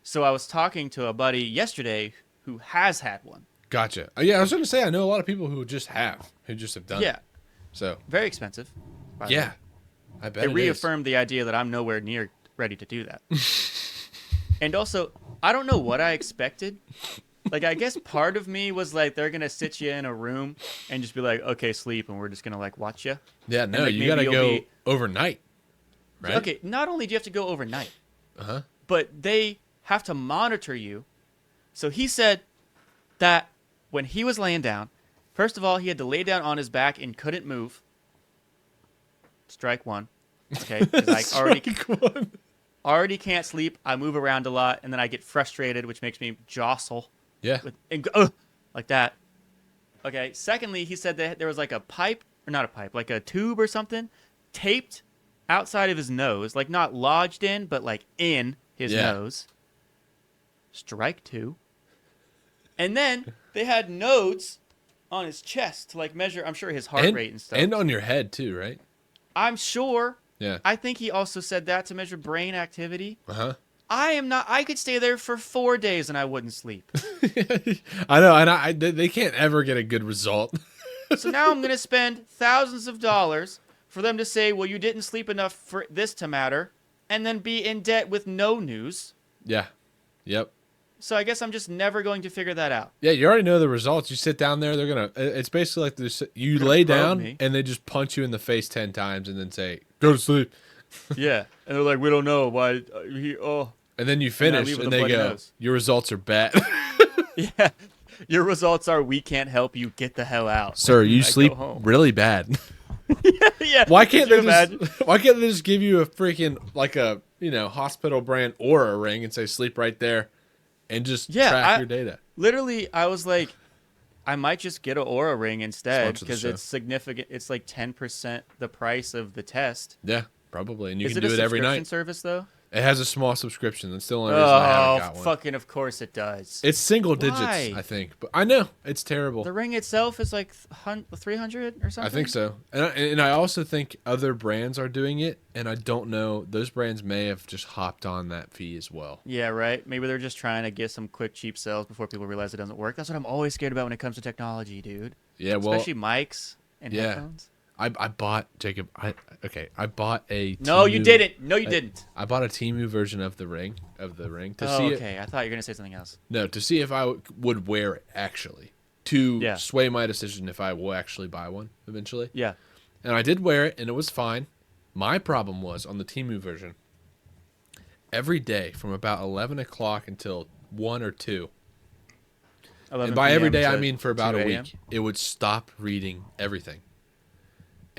B: So I was talking to a buddy yesterday who has had one.
A: Gotcha. Yeah, I was going to say, I know a lot of people who just have done it. So
B: very expensive.
A: Yeah, I bet
B: it reaffirmed the idea that I'm nowhere near ready to do that. And also, I don't know what I expected. Like, I guess part of me was like, they're going to sit you in a room and just be like, okay, sleep, and we're just going to like watch you.
A: Yeah, no, like, you got to go overnight, right?
B: Okay, not only do you have to go overnight, but they have to monitor you. So he said that when he was laying down, first of all, he had to lay down on his back and couldn't move. Strike one. Okay, because I already can't sleep. I move around a lot, and then I get frustrated, which makes me jostle.
A: Yeah.
B: Like that. Okay. Secondly, he said that there was like like a tube or something taped outside of his nose, like not lodged in, but like in his nose. Strike 2. And then they had nodes on his chest to like measure, I'm sure, his heart rate and stuff.
A: And on your head too, right?
B: I'm sure.
A: Yeah.
B: I think he also said that to measure brain activity.
A: Uh-huh.
B: I could stay there for 4 days and I wouldn't sleep.
A: I know, and they can't ever get a good result.
B: So now I'm going to spend thousands of dollars for them to say, well, you didn't sleep enough for this to matter, and then be in debt with no news.
A: Yeah. Yep.
B: So I guess I'm just never going to figure that out.
A: Yeah, you already know the results. You sit down there, it's basically like this, you lay down and they just punch you in the face 10 times and then say, go to sleep.
B: Yeah. And they're like, we don't know why
A: And then you finish and they go, your results are bad.
B: Yeah. Your results are, we can't help you, get the hell out.
A: Sir, you sleep really bad.
B: Yeah.
A: Why can't they just give you a freaking like a, hospital brand Aura ring and say sleep right there and just track your data?
B: Literally, I was like, I might just get an Aura ring instead because it's significant. It's like 10% the price of the test.
A: Yeah, probably. And you
B: can
A: do it every night.
B: Is it a subscription service though?
A: It has a small subscription. That's the only reason I haven't got one.
B: Fucking of course it does.
A: It's single digits,
B: Why?
A: I think. But I know it's terrible.
B: The ring itself is like 300 or something.
A: I think so, and I also think other brands are doing it, and I don't know. Those brands may have just hopped on that fee as well.
B: Yeah, right. Maybe they're just trying to get some quick, cheap sales before people realize it doesn't work. That's what I'm always scared about when it comes to technology, dude.
A: Yeah, well,
B: especially mics and headphones.
A: I bought Jacob. I bought a.
B: No,
A: Temu,
B: you didn't. No, you didn't.
A: I bought a Temu version of the ring to
B: Oh,
A: see.
B: okay. I thought you were gonna say something else.
A: No, to see if I would wear it actually, to sway my decision if I will actually buy one eventually.
B: Yeah.
A: And I did wear it, and it was fine. My problem was on the Temu version. Every day from about 11 o'clock until 1 or 2. And by every day, I mean for about a week. It would stop reading everything.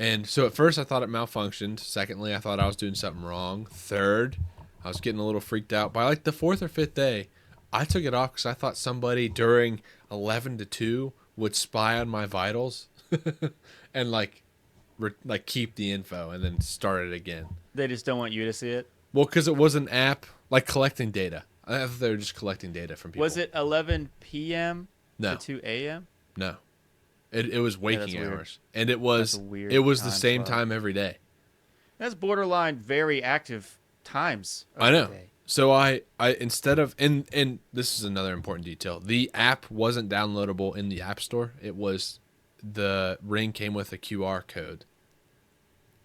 A: And so at first I thought it malfunctioned. Secondly, I thought I was doing something wrong. Third, I was getting a little freaked out. By like the 4th or 5th day, I took it off because I thought somebody during 11 to 2 would spy on my vitals and like keep the info and then start it again.
B: They just don't want you to see it?
A: Well, because it was an app like collecting data. I thought they were just collecting data from people.
B: Was it 11 p.m.
A: No.
B: to 2 a.m.?
A: No. It was waking hours, and it was the same time every day.
B: That's borderline very active times.
A: I know. So I instead of and this is another important detail. The app wasn't downloadable in the App Store. It was the ring came with a QR code,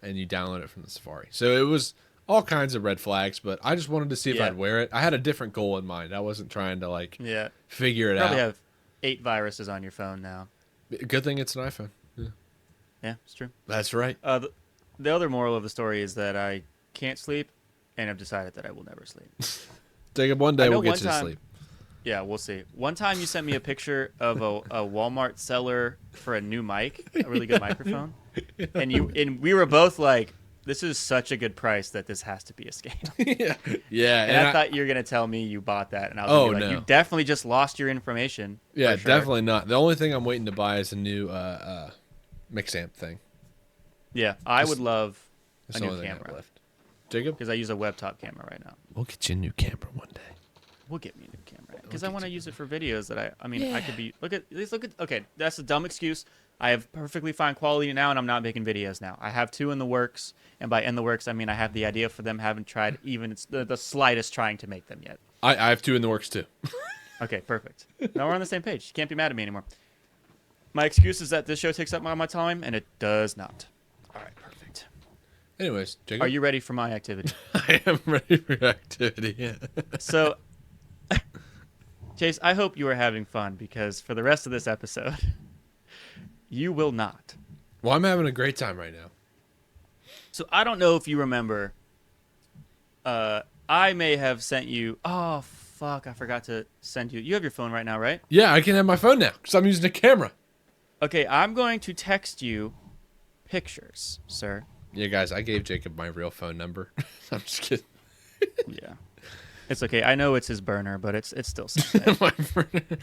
A: and you download it from the Safari. So it was all kinds of red flags, but I just wanted to see if I'd wear it. I had a different goal in mind. I wasn't trying to figure it out.
B: Probably have 8 viruses on your phone now.
A: Good thing it's an iPhone.
B: Yeah, it's true.
A: That's right.
B: The other moral of the story is that I can't sleep, and I've decided that I will never sleep.
A: Jacob, one day we'll get you to sleep.
B: Yeah, we'll see. One time you sent me a picture of a Walmart seller for a new mic, a really good microphone, and we were both like, this is such a good price that this has to be a scam.
A: Yeah.
B: And I thought you were going to tell me you bought that. And I was gonna be like,
A: no.
B: You definitely just lost your information.
A: Yeah,
B: sure.
A: Definitely not. The only thing I'm waiting to buy is a new mix amp thing.
B: Yeah, I would love a new camera.
A: Left. Jacob?
B: Because I use a web top camera right now.
A: We'll get you a new camera one day.
B: We'll get me a new camera. Because I want to use it for videos that I could be, okay, that's a dumb excuse. I have perfectly fine quality now, and I'm not making videos now. I have 2 in the works, and by in the works, I mean I have the idea for them, haven't tried even the slightest trying to make them yet.
A: I have 2 in the works, too.
B: Okay, perfect. Now we're on the same page. You can't be mad at me anymore. My excuse is that this show takes up all my time, and it does not. All right, perfect.
A: Anyways, Jacob.
B: Are you ready for my activity?
A: I am ready for your activity, yeah.
B: So, Chase, I hope you are having fun, because for the rest of this episode... You will not.
A: Well, I'm having a great time right now.
B: So I don't know if you remember. I may have sent you. Oh, fuck. I forgot to send you. You have your phone right now, right?
A: Yeah, I can have my phone now because I'm using a camera.
B: Okay, I'm going to text you pictures, sir.
A: Yeah, guys, I gave Jacob my real phone number. I'm just kidding.
B: Yeah. It's okay. I know it's his burner, but it's still something.
A: My burner.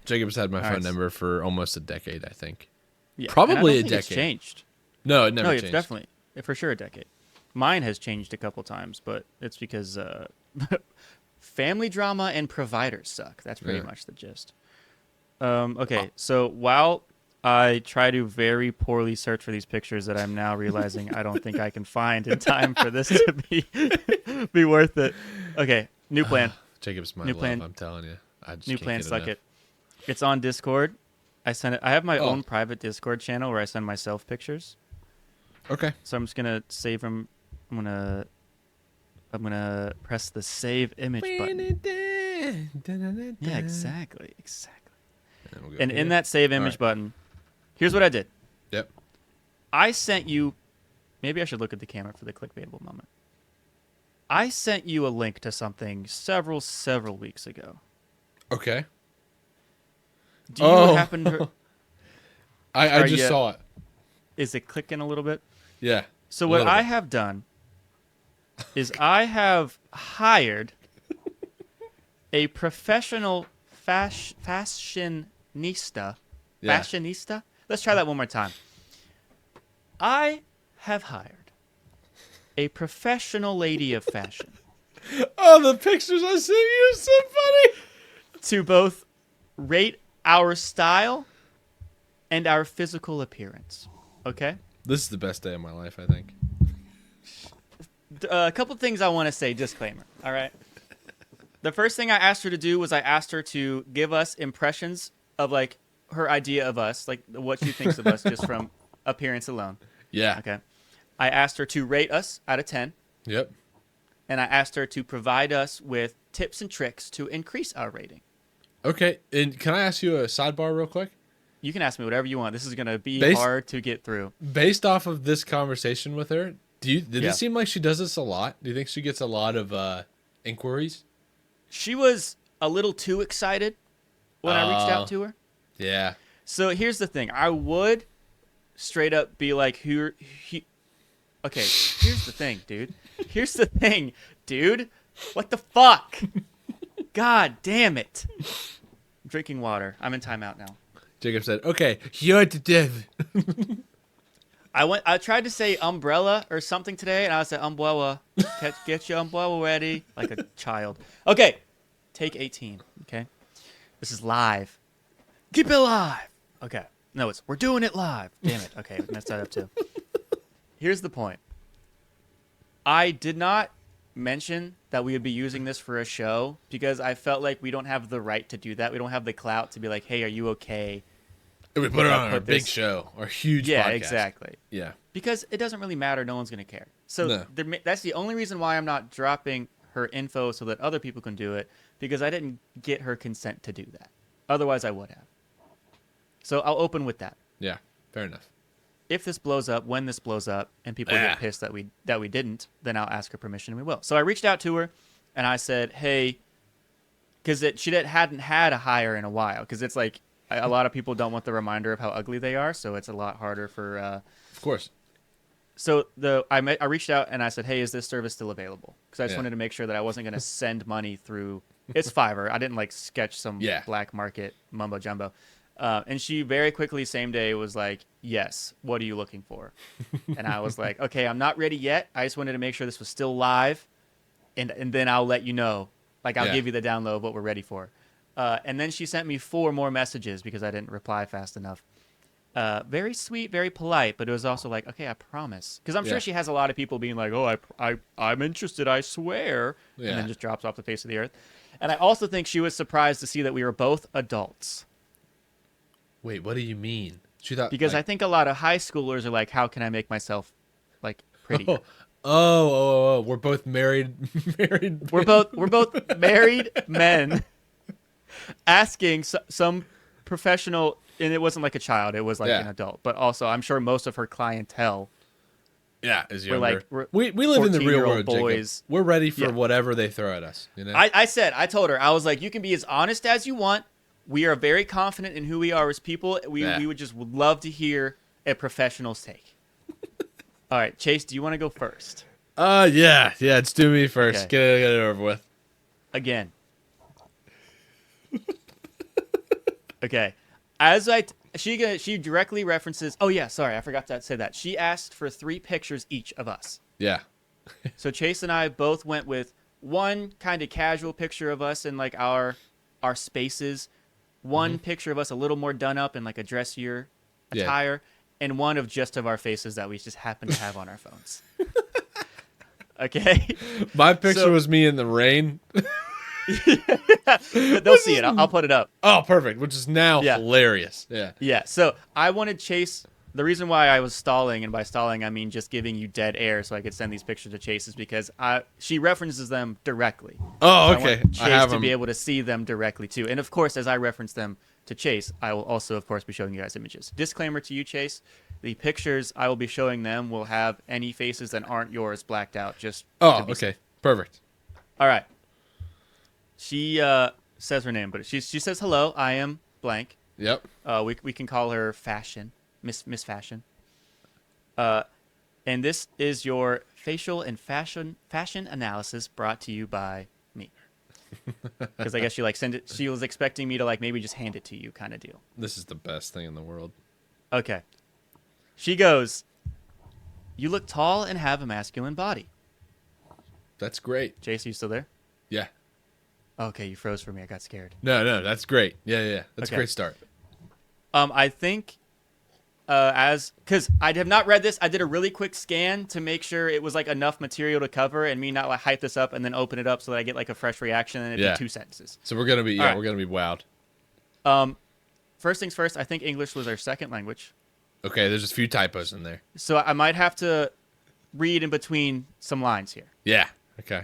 A: Jacob's had my phone number for almost a decade, I think.
B: Yeah,
A: probably a decade.
B: It's changed.
A: No, it never changed.
B: No, it's definitely, for sure, a decade. Mine has changed a couple times, but it's because family drama and providers suck. That's pretty much the gist. Okay, so while I try to very poorly search for these pictures that I'm now realizing I don't think I can find in time for this to be worth it. Okay, new plan.
A: Jacob's my love, I'm telling you. I just
B: new
A: can't
B: plan,
A: get
B: suck
A: enough.
B: it. It's on Discord. I send it. I have my own private Discord channel where I send myself pictures.
A: Okay.
B: So I'm just gonna save them. I'm gonna press the save image button. Yeah, exactly. And in that save image button, here's what I did.
A: Yep.
B: I sent you. Maybe I should look at the camera for the clickbaitable moment. I sent you a link to something several weeks ago.
A: Okay.
B: Do you happen to...
A: I just saw it.
B: Is it clicking a little bit?
A: Yeah.
B: So what I have done is I have hired a professional fashionista.
A: Yeah.
B: Fashionista? Let's try that one more time. I have hired a professional lady of fashion
A: Oh, the pictures I sent you are so funny.
B: To both rate our style and our physical appearance. Okay?
A: This is the best day of my life, I think.
B: A couple things I want to say, disclaimer. All right? The first thing I asked her to do was I asked her to give us impressions of, like, her idea of us, like what she thinks of us just from appearance alone.
A: Yeah.
B: Okay. I asked her to rate us out of 10.
A: Yep.
B: And I asked her to provide us with tips and tricks to increase our rating.
A: Okay. And can I ask you a sidebar real quick?
B: You can ask me whatever you want. This is going to be hard to get through.
A: Based off of this conversation with her, did
B: Yeah.
A: it seem like she does this a lot? Do you think she gets a lot of inquiries?
B: She was a little too excited when I reached out to her.
A: Yeah.
B: So here's the thing. I would straight up be like, okay, here's the thing, dude. Here's the thing, dude. What the fuck? God damn it. I'm drinking water. I'm in timeout now.
A: Jacob said, okay, you're the div.
B: I tried to say umbrella or something today, and I said umbrella. Get your umbrella ready. Like a child. Okay. Take 18. Okay. This is live. Keep it live. Okay. No, we're doing it live. Damn it. Okay, we messed that up too. Here's the point. I did not mention that we would be using this for a show because I felt like we don't have the right to do that. We don't have the clout to be like, hey, are you okay?
A: We put it on our big show, our huge podcast.
B: Yeah, exactly.
A: Yeah.
B: Because it doesn't really matter. No one's going to care. So that's the only reason why I'm not dropping her info so that other people can do it, because I didn't get her consent to do that. Otherwise, I would have. So I'll open with that.
A: Yeah, fair enough.
B: If this blows up, when this blows up, and people get pissed that we didn't, then I'll ask her permission and we will. So I reached out to her, and I said, hey, because she hadn't had a hire in a while, because it's like a lot of people don't want the reminder of how ugly they are, so it's a lot harder for...
A: Of course.
B: So I reached out, and I said, hey, is this service still available? Because I just wanted to make sure that I wasn't going to send money through... It's Fiverr. I didn't, like, sketch some black market mumbo-jumbo. And she very quickly, same day, was like, yes, what are you looking for? And I was like, okay, I'm not ready yet. I just wanted to make sure this was still live, and then I'll let you know. Like, I'll give you the download of what we're ready for. And then she sent me 4 more messages because I didn't reply fast enough. Very sweet, very polite, but it was also like, okay, I promise. Because I'm sure she has a lot of people being like, oh, I'm interested, I swear. Yeah. And then just drops off the face of the earth. And I also think she was surprised to see that we were both adults.
A: Wait, what do you mean? She thought
B: because I think a lot of high schoolers are like, how can I make myself like pretty?
A: We're both married.
B: We're both married men asking some professional, and it wasn't like a child; it was like an adult. But also, I'm sure most of her clientele,
A: is younger. We live in the real world, boys. Jacob. We're ready for whatever they throw at us. You know?
B: I told her, I was like, you can be as honest as you want. We are very confident in who we are as people. We would love to hear a professional's take. All right, Chase, do you want to go first?
A: Yeah, it's do me first. Okay. Get it over with.
B: Again. Okay. She directly references. Oh yeah, sorry, I forgot to say that. She asked for 3 pictures each of us.
A: Yeah.
B: So Chase and I both went with one kind of casual picture of us in like our spaces. One picture of us a little more done up in like a dressier attire, and one of our faces that we just happen to have on our phones. Okay?
A: My picture was me in the rain.
B: They'll see it. I'll put it up.
A: Oh, perfect. Which is now hilarious. Yeah.
B: Yeah. So I wanted Chase. The reason why I was stalling, and by stalling I mean just giving you dead air so I could send these pictures to Chase, is because she references them directly.
A: Oh,
B: so
A: okay.
B: I want Chase to be able to see them directly too. And of course, as I reference them to Chase, I will also, of course, be showing you guys images. Disclaimer to you, Chase: the pictures I will be showing them will have any faces that aren't yours blacked out. Just
A: okay, safe. Perfect.
B: All right. She says her name, but she says hello. I am blank.
A: Yep.
B: We can call her Fashion. Miss Fashion. And this is your facial and fashion analysis brought to you by me. Because I guess she send it. She was expecting me to maybe just hand it to you, kind of deal.
A: This is the best thing in the world.
B: Okay. She goes, "You look tall and have a masculine body."
A: That's great.
B: Jason, you still there?
A: Yeah.
B: Okay, you froze for me. I got scared.
A: No, that's great. Yeah. That's
B: Okay.
A: a great start.
B: I think because I have not read this, I did a really quick scan to make sure it was like enough material to cover and me not like hype this up and then open it up so that I get like a fresh reaction and it'd be 2 sentences.
A: So we're gonna be we're gonna be wowed.
B: First things first, I think English was our second language.
A: Okay, there's a few typos in there.
B: So I might have to read in between some lines here.
A: Yeah. Okay.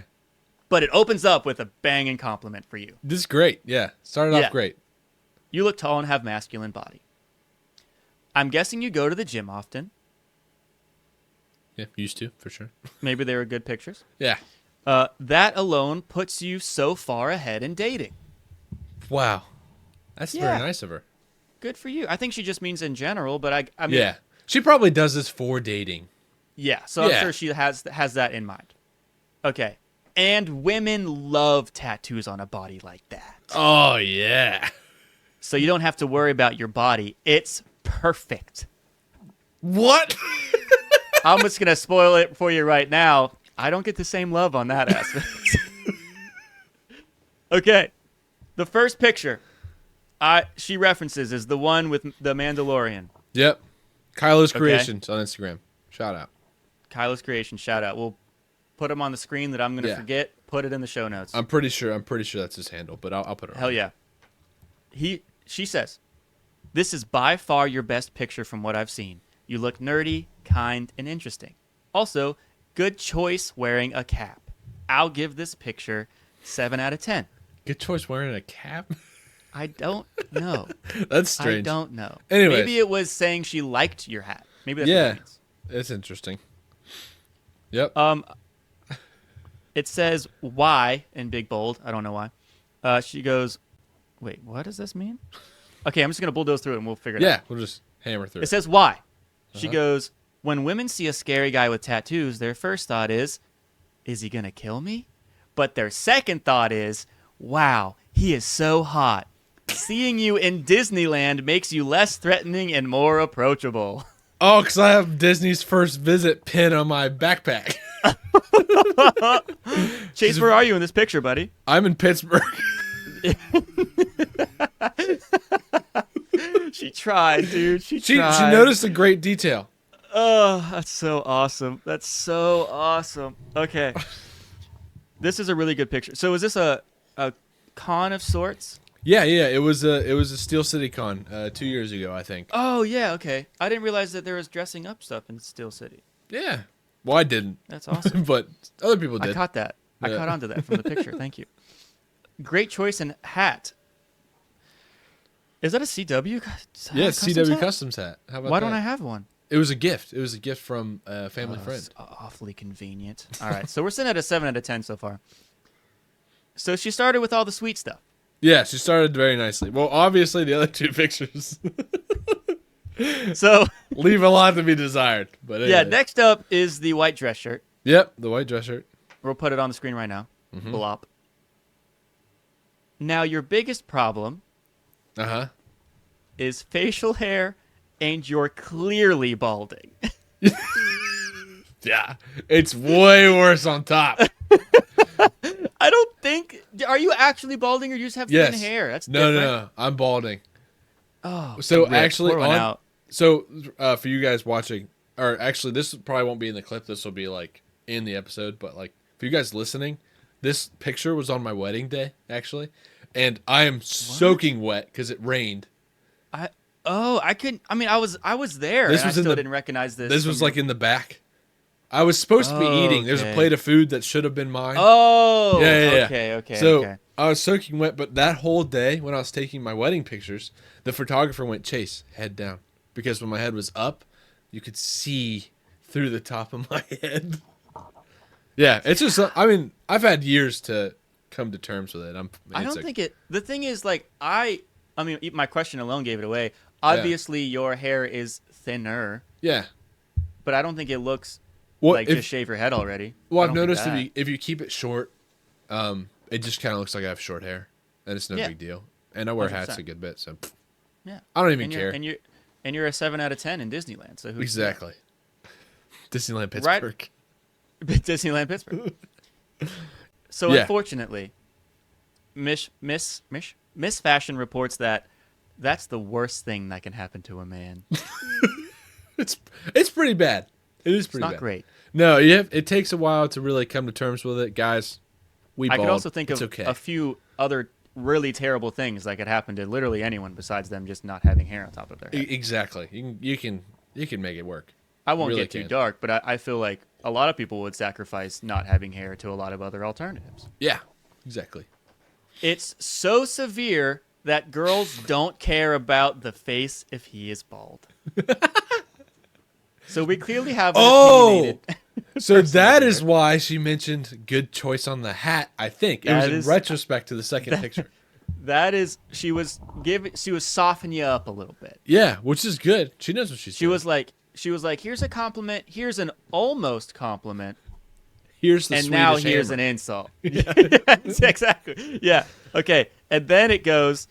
B: But it opens up with a banging compliment for you.
A: This is great. Yeah. Started off great.
B: You look tall and have masculine body. I'm guessing you go to the gym often.
A: Yeah, used to, for sure.
B: Maybe they were good pictures.
A: Yeah.
B: That alone puts you so far ahead in dating.
A: Wow. That's very nice of her.
B: Good for you. I think she just means in general, but I mean...
A: Yeah. She probably does this for dating.
B: Yeah, so I'm sure she has that in mind. Okay. And women love tattoos on a body like that.
A: Oh, yeah.
B: So you don't have to worry about your body. It's perfect.
A: What?
B: I'm just going to spoil it for you right now. I don't get the same love on that aspect. Okay. The first picture she references is the one with the Mandalorian.
A: Yep. Kylo's Creations on Instagram. Shout out.
B: Kylo's Creation, shout out. We'll put him on the screen that I'm going to forget. Put it in the show notes.
A: I'm pretty sure that's his handle, but I'll put it on.
B: Hell yeah. She says, "This is by far your best picture from what I've seen. You look nerdy, kind, and interesting. Also, good choice wearing a cap. I'll give this picture 7 out of 10.
A: Good choice wearing a cap?
B: I don't know.
A: That's strange.
B: I don't know.
A: Anyways.
B: Maybe it was saying she liked your hat. Maybe that's what it means.
A: It's interesting. Yep.
B: It says "why" in big bold. I don't know why. She goes, wait, what does this mean? Okay, I'm just going to bulldoze through it and we'll figure it out.
A: Yeah, we'll just hammer through
B: It
A: it.
B: says "why." She goes, when women see a scary guy with tattoos, their first thought is he going to kill me? But their second thought is, wow, he is so hot. Seeing you in Disneyland makes you less threatening and more approachable.
A: Oh, because I have Disney's first visit pin on my backpack.
B: Chase, where are you in this picture, buddy?
A: I'm in Pittsburgh.
B: She tried, dude. She
A: She
B: tried.
A: noticed a great detail.
B: Oh, that's so awesome. That's so awesome. Okay. This is a really good picture. So is this a con of sorts?
A: Yeah. It was a Steel City Con 2 years ago, I think.
B: Oh, yeah, okay. I didn't realize that there was dressing up stuff in Steel City.
A: Yeah. Well, I didn't.
B: That's awesome.
A: But other people did.
B: I caught that. I caught onto that from the picture. Thank you. Great choice in hat. Is that a CW?
A: Yeah, CW
B: hat?
A: Customs hat. How about
B: Why
A: that?
B: don't I have one?
A: It was a gift. It was a gift from a family friend.
B: It's awfully convenient. All right, so we're sitting at a 7 out of 10 so far. So she started with all the sweet stuff.
A: Yeah, she started very nicely. Well, obviously the other 2 pictures
B: So
A: leave a lot to be desired. But anyway.
B: yeah, next up is the white dress shirt.
A: Yep, the white dress shirt.
B: We'll put it on the screen right now. Blop. Now, your biggest problem is facial hair, and you're clearly balding.
A: Yeah, it's way worse on top.
B: I don't think... Are you actually balding, or you just have thin hair? That's different.
A: No, I'm balding.
B: Oh,
A: So
B: rip.
A: actually,
B: Pour one out.
A: so for you guys watching, or actually, this probably won't be in the clip. This will be like in the episode. But like for you guys listening, this picture was on my wedding day actually, and I am soaking wet because it rained.
B: I couldn't... I mean, I was there,
A: This
B: and
A: was
B: I
A: in
B: still
A: the-
B: didn't recognize this.
A: This was like in the back. I was supposed to be eating. There's a
B: Okay.
A: plate of food that should have been mine.
B: Oh,
A: Yeah.
B: okay.
A: So
B: okay.
A: I was soaking wet, but that whole day when I was taking my wedding pictures, the photographer went, Chase, head down. Because when my head was up, you could see through the top of my head. Yeah, it's just, I mean, I've had years to come to terms with it.
B: I don't think it... The thing is, like, I mean, my question alone gave it away. Obviously, your hair is thinner,
A: Yeah.
B: but I don't think it looks
A: Well,
B: like just shave your head already.
A: Well,
B: I
A: I've
B: don't think
A: noticed
B: that.
A: if you keep it short, it just kind of looks like I have short hair, and it's no big deal. And I wear hats
B: 100%.
A: a good bit, so
B: Yeah.
A: I don't even
B: and
A: care.
B: And you're a 7 out of 10 in Disneyland. So who's
A: Exactly. Disneyland Pittsburgh.
B: Disneyland Pittsburgh. So
A: Yeah.
B: unfortunately, Miss Fashion reports that that's the worst thing that can happen to a man.
A: It's pretty bad. It is
B: It's
A: pretty
B: not
A: bad.
B: great.
A: No, it takes a while to really come to terms with it, guys. We
B: I
A: bald.
B: could also think
A: It's
B: of
A: okay.
B: a few other really terrible things that could happen to literally anyone besides them just not having hair on top of their head.
A: Exactly. You can make it work.
B: I won't
A: really
B: get too
A: can.
B: dark, but I feel like a lot of people would sacrifice not having hair to a lot of other alternatives.
A: Yeah, exactly.
B: It's so severe that girls don't care about the face if he is bald. So we clearly have an opinionated...
A: So that
B: here.
A: is why she mentioned good choice on the hat. I think it was in retrospect to the second picture.
B: That is, she was softening you up a little bit.
A: Yeah, which is good. She knows what she's
B: She
A: doing.
B: was like, here's a compliment, here's an almost compliment,
A: Here's the
B: and
A: Swedish
B: now here's
A: hammer.
B: an insult. Yes, exactly. Yeah. Okay. And then it goes,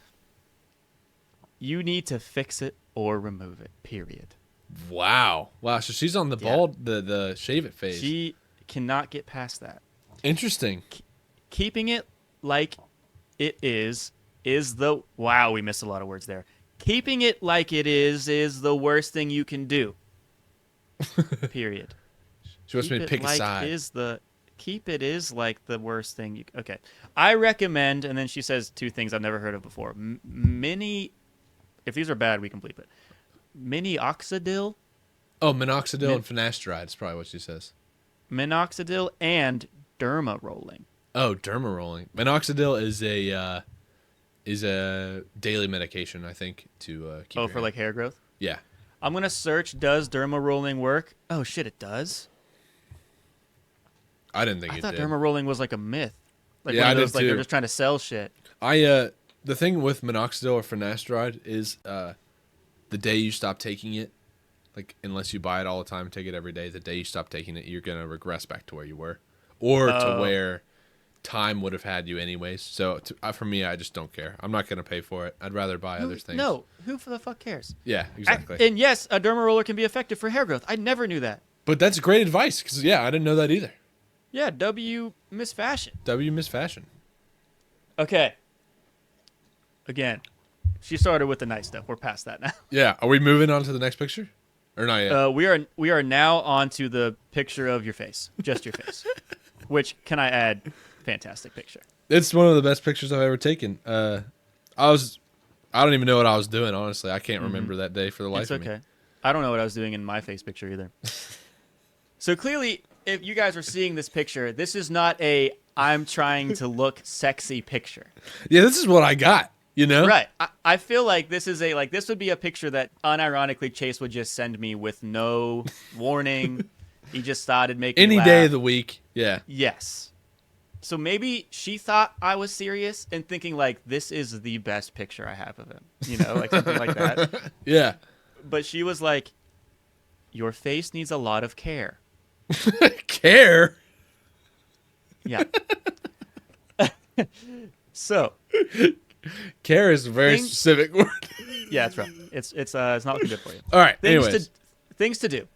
B: you need to fix it or remove it. Period.
A: Wow. So she's on the bald, the shave it phase.
B: She cannot get past that.
A: Interesting.
B: Keeping it like it is the wow. We missed a lot of words there. Keeping it like it is the worst thing you can do. Period.
A: She wants me to pick a side.
B: Keep it is like the worst thing you... Okay. I recommend, and then she says two things I've never heard of before. If these are bad, we can bleep it. Minoxidil.
A: Oh, minoxidil and finasteride is probably what she says.
B: Minoxidil and derma rolling.
A: Oh, derma rolling. Minoxidil is a daily medication, I think, to keep your
B: for
A: hair.
B: like hair growth?
A: Yeah.
B: I'm going to search, does derma rolling work? Oh, shit, it does?
A: I didn't think
B: I
A: it
B: thought
A: did.
B: derma rolling was like a myth. Like
A: Yeah,
B: one
A: I
B: of those,
A: did
B: like
A: too.
B: they're just trying to sell shit.
A: The thing with minoxidil or finasteride is the day you stop taking it, like unless you buy it all the time and take it every day, the day you stop taking it, you're going to regress back to where you were. Or to where time would have had you anyways. So for me, I just don't care. I'm not going to pay for it. I'd rather buy other things.
B: No, who the fuck cares?
A: Yeah, exactly.
B: And yes, a derma roller can be effective for hair growth. I never knew that.
A: But that's great advice because, yeah, I didn't know that either.
B: Yeah, W Miss Fashion.
A: W Miss Fashion.
B: Okay. Again, she started with the nice stuff. We're past that now.
A: Yeah. Are we moving on to the next picture? Or not yet?
B: We are now on to the picture of your face. Just your face. Which, can I add, fantastic picture.
A: It's one of the best pictures I've ever taken. I don't even know what I was doing, honestly. I can't remember that day for the life of me.
B: It's okay. I don't know what I was doing in my face picture either. So clearly, if you guys are seeing this picture, this is not a I'm trying to look sexy picture.
A: Yeah, this is what I got, you know?
B: Right. I feel like this is this would be a picture that unironically Chase would just send me with no warning. He just started making
A: Any
B: laugh.
A: day of the week. Yeah.
B: Yes. So maybe she thought I was serious and thinking like this is the best picture I have of him. You know, like something like that.
A: Yeah.
B: But she was like, your face needs a lot of care.
A: Care?
B: Yeah. So,
A: Care is a very specific word.
B: yeah, that's right. It's not looking good for you.
A: All right. Anyways.
B: Things to do.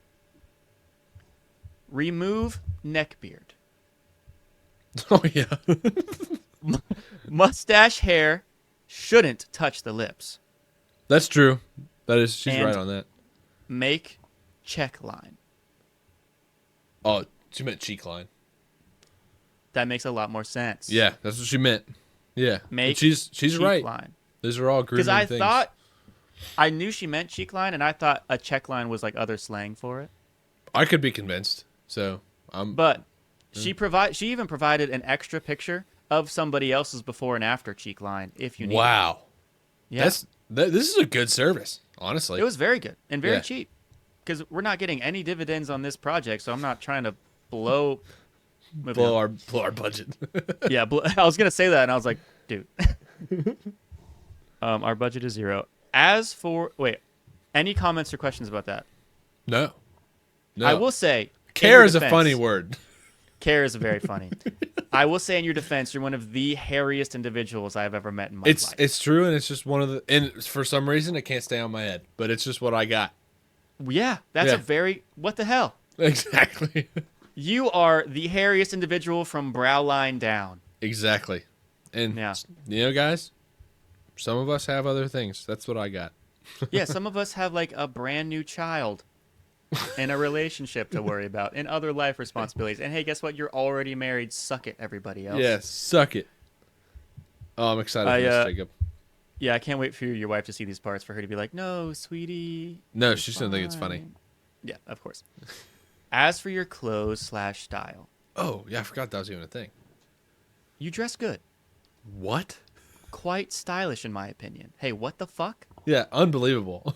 B: Remove neck beard.
A: Oh, yeah.
B: Mustache hair shouldn't touch the lips.
A: That's true. She's
B: And
A: right on that.
B: Make check line.
A: Oh, she meant cheek line.
B: That makes a lot more sense.
A: Yeah, that's what she meant. Yeah.
B: Make
A: And she's
B: cheek
A: right.
B: line.
A: Those are all grooming
B: Because
A: things.
B: I knew she meant cheek line, and I thought a check line was like other slang for it.
A: I could be convinced. So
B: But she even provided an extra picture of somebody else's before and after cheek line if you need.
A: Wow.
B: It. Yeah.
A: This is a good service, honestly.
B: It was very good and very
A: Yeah.
B: cheap. Because we're not getting any dividends on this project, so I'm not trying to blow
A: blow our budget.
B: Yeah, I was gonna say that, and I was like, dude, our budget is 0. As for any comments or questions about that?
A: No.
B: I will say,
A: care is a funny word.
B: Care is very funny. I will say in your defense, you're one of the hairiest individuals I've ever met in my life.
A: It's true, and it's just one of the. And for some reason, it can't stay on my head, but it's just what I got.
B: Yeah, that's a very what the hell.
A: Exactly.
B: You are the hairiest individual from brow line down.
A: Exactly. And,
B: Yeah.
A: you know, guys, some of us have other things. That's what I got.
B: Yeah, some of us have like a brand new child and a relationship to worry about and other life responsibilities. And hey, guess what? You're already married. Suck it, everybody else.
A: Yeah, suck it. Oh, I'm excited for this, Jacob.
B: Yeah, I can't wait for your wife to see these parts for her to be like, no, sweetie.
A: No, she's going to think it's funny.
B: Yeah, of course. As for your clothes/style.
A: Oh, yeah, I forgot that was even a thing.
B: You dress good.
A: What?
B: Quite stylish, in my opinion. Hey, what the fuck?
A: Yeah, unbelievable.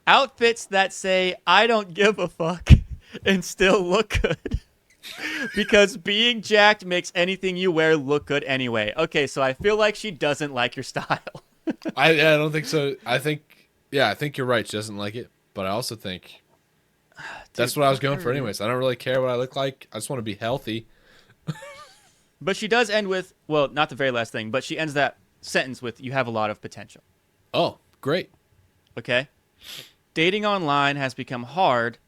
B: Outfits that say, I don't give a fuck, and still look good. Because being jacked makes anything you wear look good anyway. Okay, so I feel like she doesn't like your style.
A: I don't think so. I think you're right. She doesn't like it. But I also think that's what I was going for anyways. I don't really care what I look like. I just want to be healthy.
B: But she does end with, well, not the very last thing, but she ends that sentence with, you have a lot of potential.
A: Oh, great.
B: Okay? Dating online has become hard.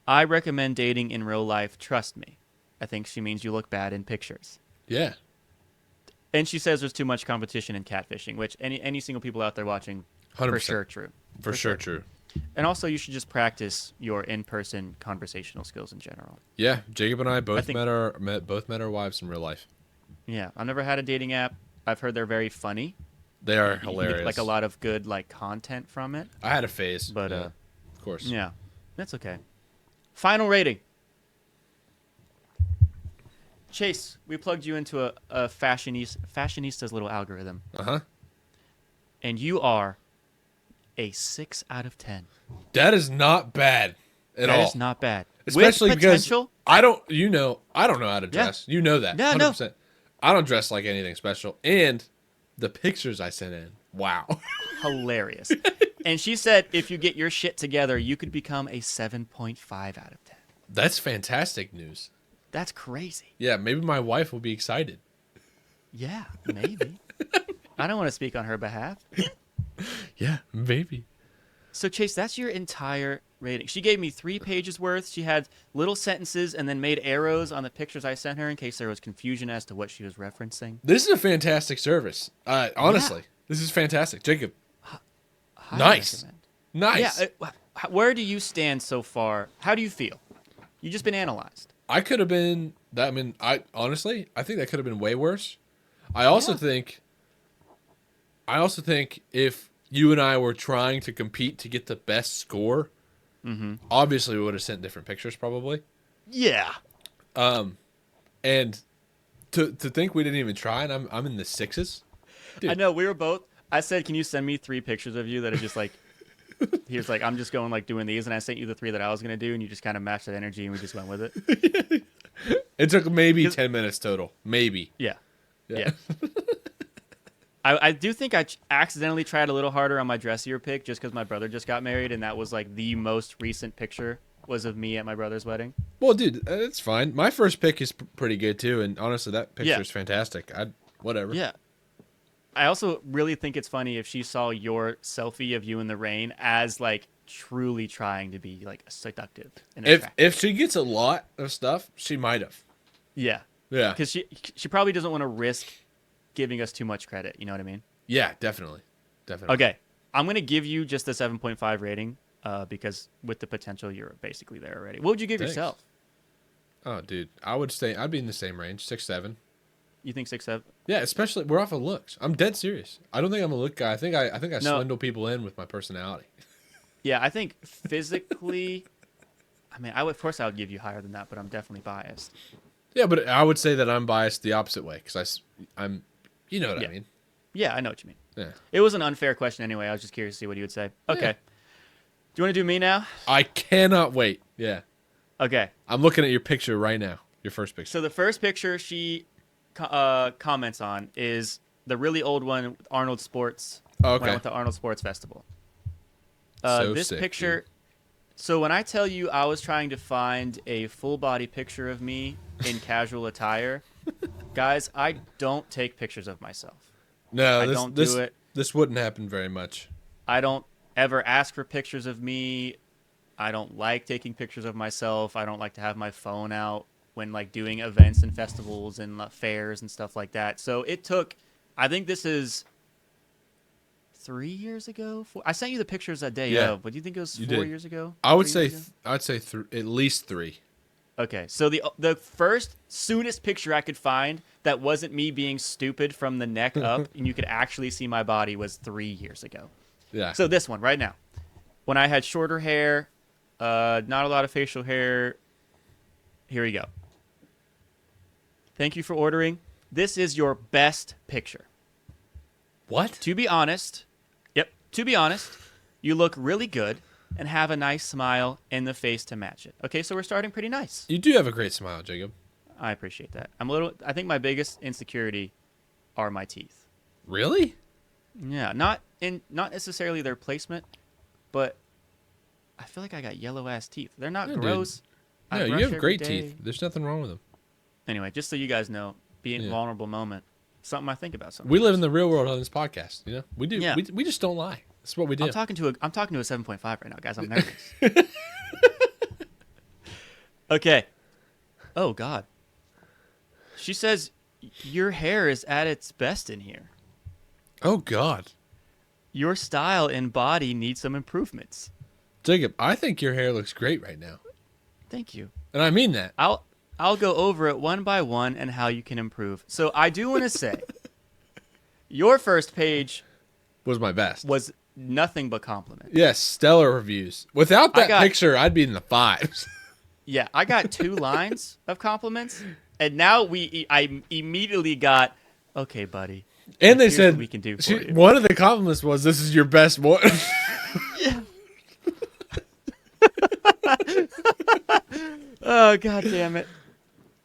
B: I recommend dating in real life. Trust me. I think she means you look bad in pictures.
A: Yeah.
B: And she says there's too much competition in catfishing, which any single people out there watching,
A: 100%.
B: for sure true.
A: For sure true.
B: And also, you should just practice your in-person conversational skills in general.
A: Yeah, Jacob and I both met our wives in real life.
B: Yeah, I've never had a dating app. I've heard they're very funny.
A: They are
B: You can
A: hilarious.
B: get, like, a lot of good like content from it.
A: I had a phase,
B: but
A: yeah, of course.
B: Yeah, that's okay. Final rating. Chase, we plugged you into a Fashionista's little algorithm.
A: Uh-huh.
B: And you are a 6 out of 10.
A: That is not bad at all.
B: That is not bad.
A: Especially
B: With
A: because
B: potential,
A: I don't know how to dress.
B: Yeah.
A: You know that.
B: Yeah,
A: 100%.
B: no.
A: I don't dress like anything special. And the pictures I sent in, wow.
B: hilarious. And she said if you get your shit together, you could become a 7.5 out of 10.
A: That's fantastic news.
B: That's crazy.
A: Yeah, maybe my wife will be excited.
B: Yeah, maybe. I don't want to speak on her behalf.
A: Yeah, maybe.
B: So, Chase, that's your entire rating. She gave me 3 pages worth. She had little sentences and then made arrows on the pictures I sent her in case there was confusion as to what she was referencing.
A: This is a fantastic service. Honestly, This is fantastic. Jacob,
B: Highly
A: nice.
B: recommend.
A: Nice.
B: Yeah. Where do you stand so far? How do you feel? You've just been analyzed.
A: I could have been that. I mean, I think that could have been way worse. I also think if you and I were trying to compete to get the best score, obviously we would have sent different pictures probably.
B: Yeah.
A: And to think we didn't even try, and I'm in the 6s. Dude.
B: I know, we were both. I said, can you send me 3 pictures of you that are just like, here's like, I'm just going like doing these, and I sent you the 3 that I was going to do, and you just kind of matched that energy, and we just went with it.
A: It took maybe 10 minutes total. Maybe.
B: Yeah. I do think I accidentally tried a little harder on my dressier pic just because my brother just got married, and that was like the most recent picture was of me at my brother's wedding.
A: Well, dude, it's fine. My first pick is pretty good too, and honestly, that picture is fantastic. Whatever.
B: Yeah. I also really think it's funny if she saw your selfie of you in the rain as like truly trying to be like seductive and attractive.
A: If she gets a lot of stuff, she might have.
B: Yeah. Because she probably doesn't want to risk giving us too much credit. You know what I mean?
A: Yeah, definitely.
B: Okay. I'm going to give you just a 7.5 rating because with the potential, you're basically there already. What would you give yourself?
A: Oh, dude. I'd be in the same range, 6, 7.
B: You think 6, 7?
A: Yeah, especially we're off of looks. I'm dead serious. I don't think I'm a look guy. I think I swindle people in with my personality.
B: Yeah, I think physically, I mean, of course I would give you higher than that, but I'm definitely biased.
A: Yeah, but I would say that I'm biased the opposite way because I'm, you know what I mean.
B: Yeah, I know what you mean.
A: Yeah.
B: It was an unfair question anyway. I was just curious to see what you would say. Okay. Yeah. Do you want to do me now?
A: I cannot wait. Yeah.
B: Okay.
A: I'm looking at your picture right now. Your first picture.
B: So the first picture she comments on is the really old one with Arnold Sports.
A: Oh, okay.
B: When I went to Arnold Sports Festival. This
A: sick,
B: picture. Dude. So when I tell you I was trying to find a full body picture of me in casual attire, guys, I don't take pictures of myself.
A: No,
B: I don't do it.
A: This wouldn't happen very much.
B: I don't ever ask for pictures of me. I don't like taking pictures of myself. I don't like to have my phone out when like doing events and festivals and fairs and stuff like that. So it took, I think this is 3 years ago. I sent you the pictures that day of, but do you think it was 4 years ago?
A: I would say at least 3.
B: Okay, so the first soonest picture I could find that wasn't me being stupid from the neck up and you could actually see my body was 3 years ago.
A: Yeah.
B: So this one right now, when I had shorter hair, not a lot of facial hair. Here we go. Thank you for ordering. This is your best picture.
A: What?
B: To be honest, you look really good and have a nice smile in the face to match it. Okay, so we're starting pretty nice.
A: You do have a great smile, Jacob.
B: I appreciate that. I think my biggest insecurity are my teeth.
A: Really?
B: Yeah, not necessarily their placement, but I feel like I got yellow ass teeth. They're not gross.
A: No, you have great teeth. There's nothing wrong with them.
B: Anyway, just so you guys know, being a vulnerable moment, something I think about.
A: We live in the real world on this podcast. You know, we do.
B: Yeah.
A: We just don't lie. That's what we do.
B: I'm talking to a 7.5 right now, guys. I'm nervous. Okay. Oh God. She says your hair is at its best in here.
A: Oh God.
B: Your style and body need some improvements.
A: Jacob, I think your hair looks great right now.
B: Thank you.
A: And I mean that.
B: I'll go over it one by one and how you can improve. So I do want to say, your first page
A: was my best.
B: Was nothing but compliments.
A: Yes, stellar reviews. Without that picture, I'd be in the 5s.
B: Yeah, I got 2 lines of compliments, and now I immediately got, okay, buddy.
A: And they said
B: we can do for you.
A: One of the compliments was, "This is your best one."
B: Yeah. Oh God damn it.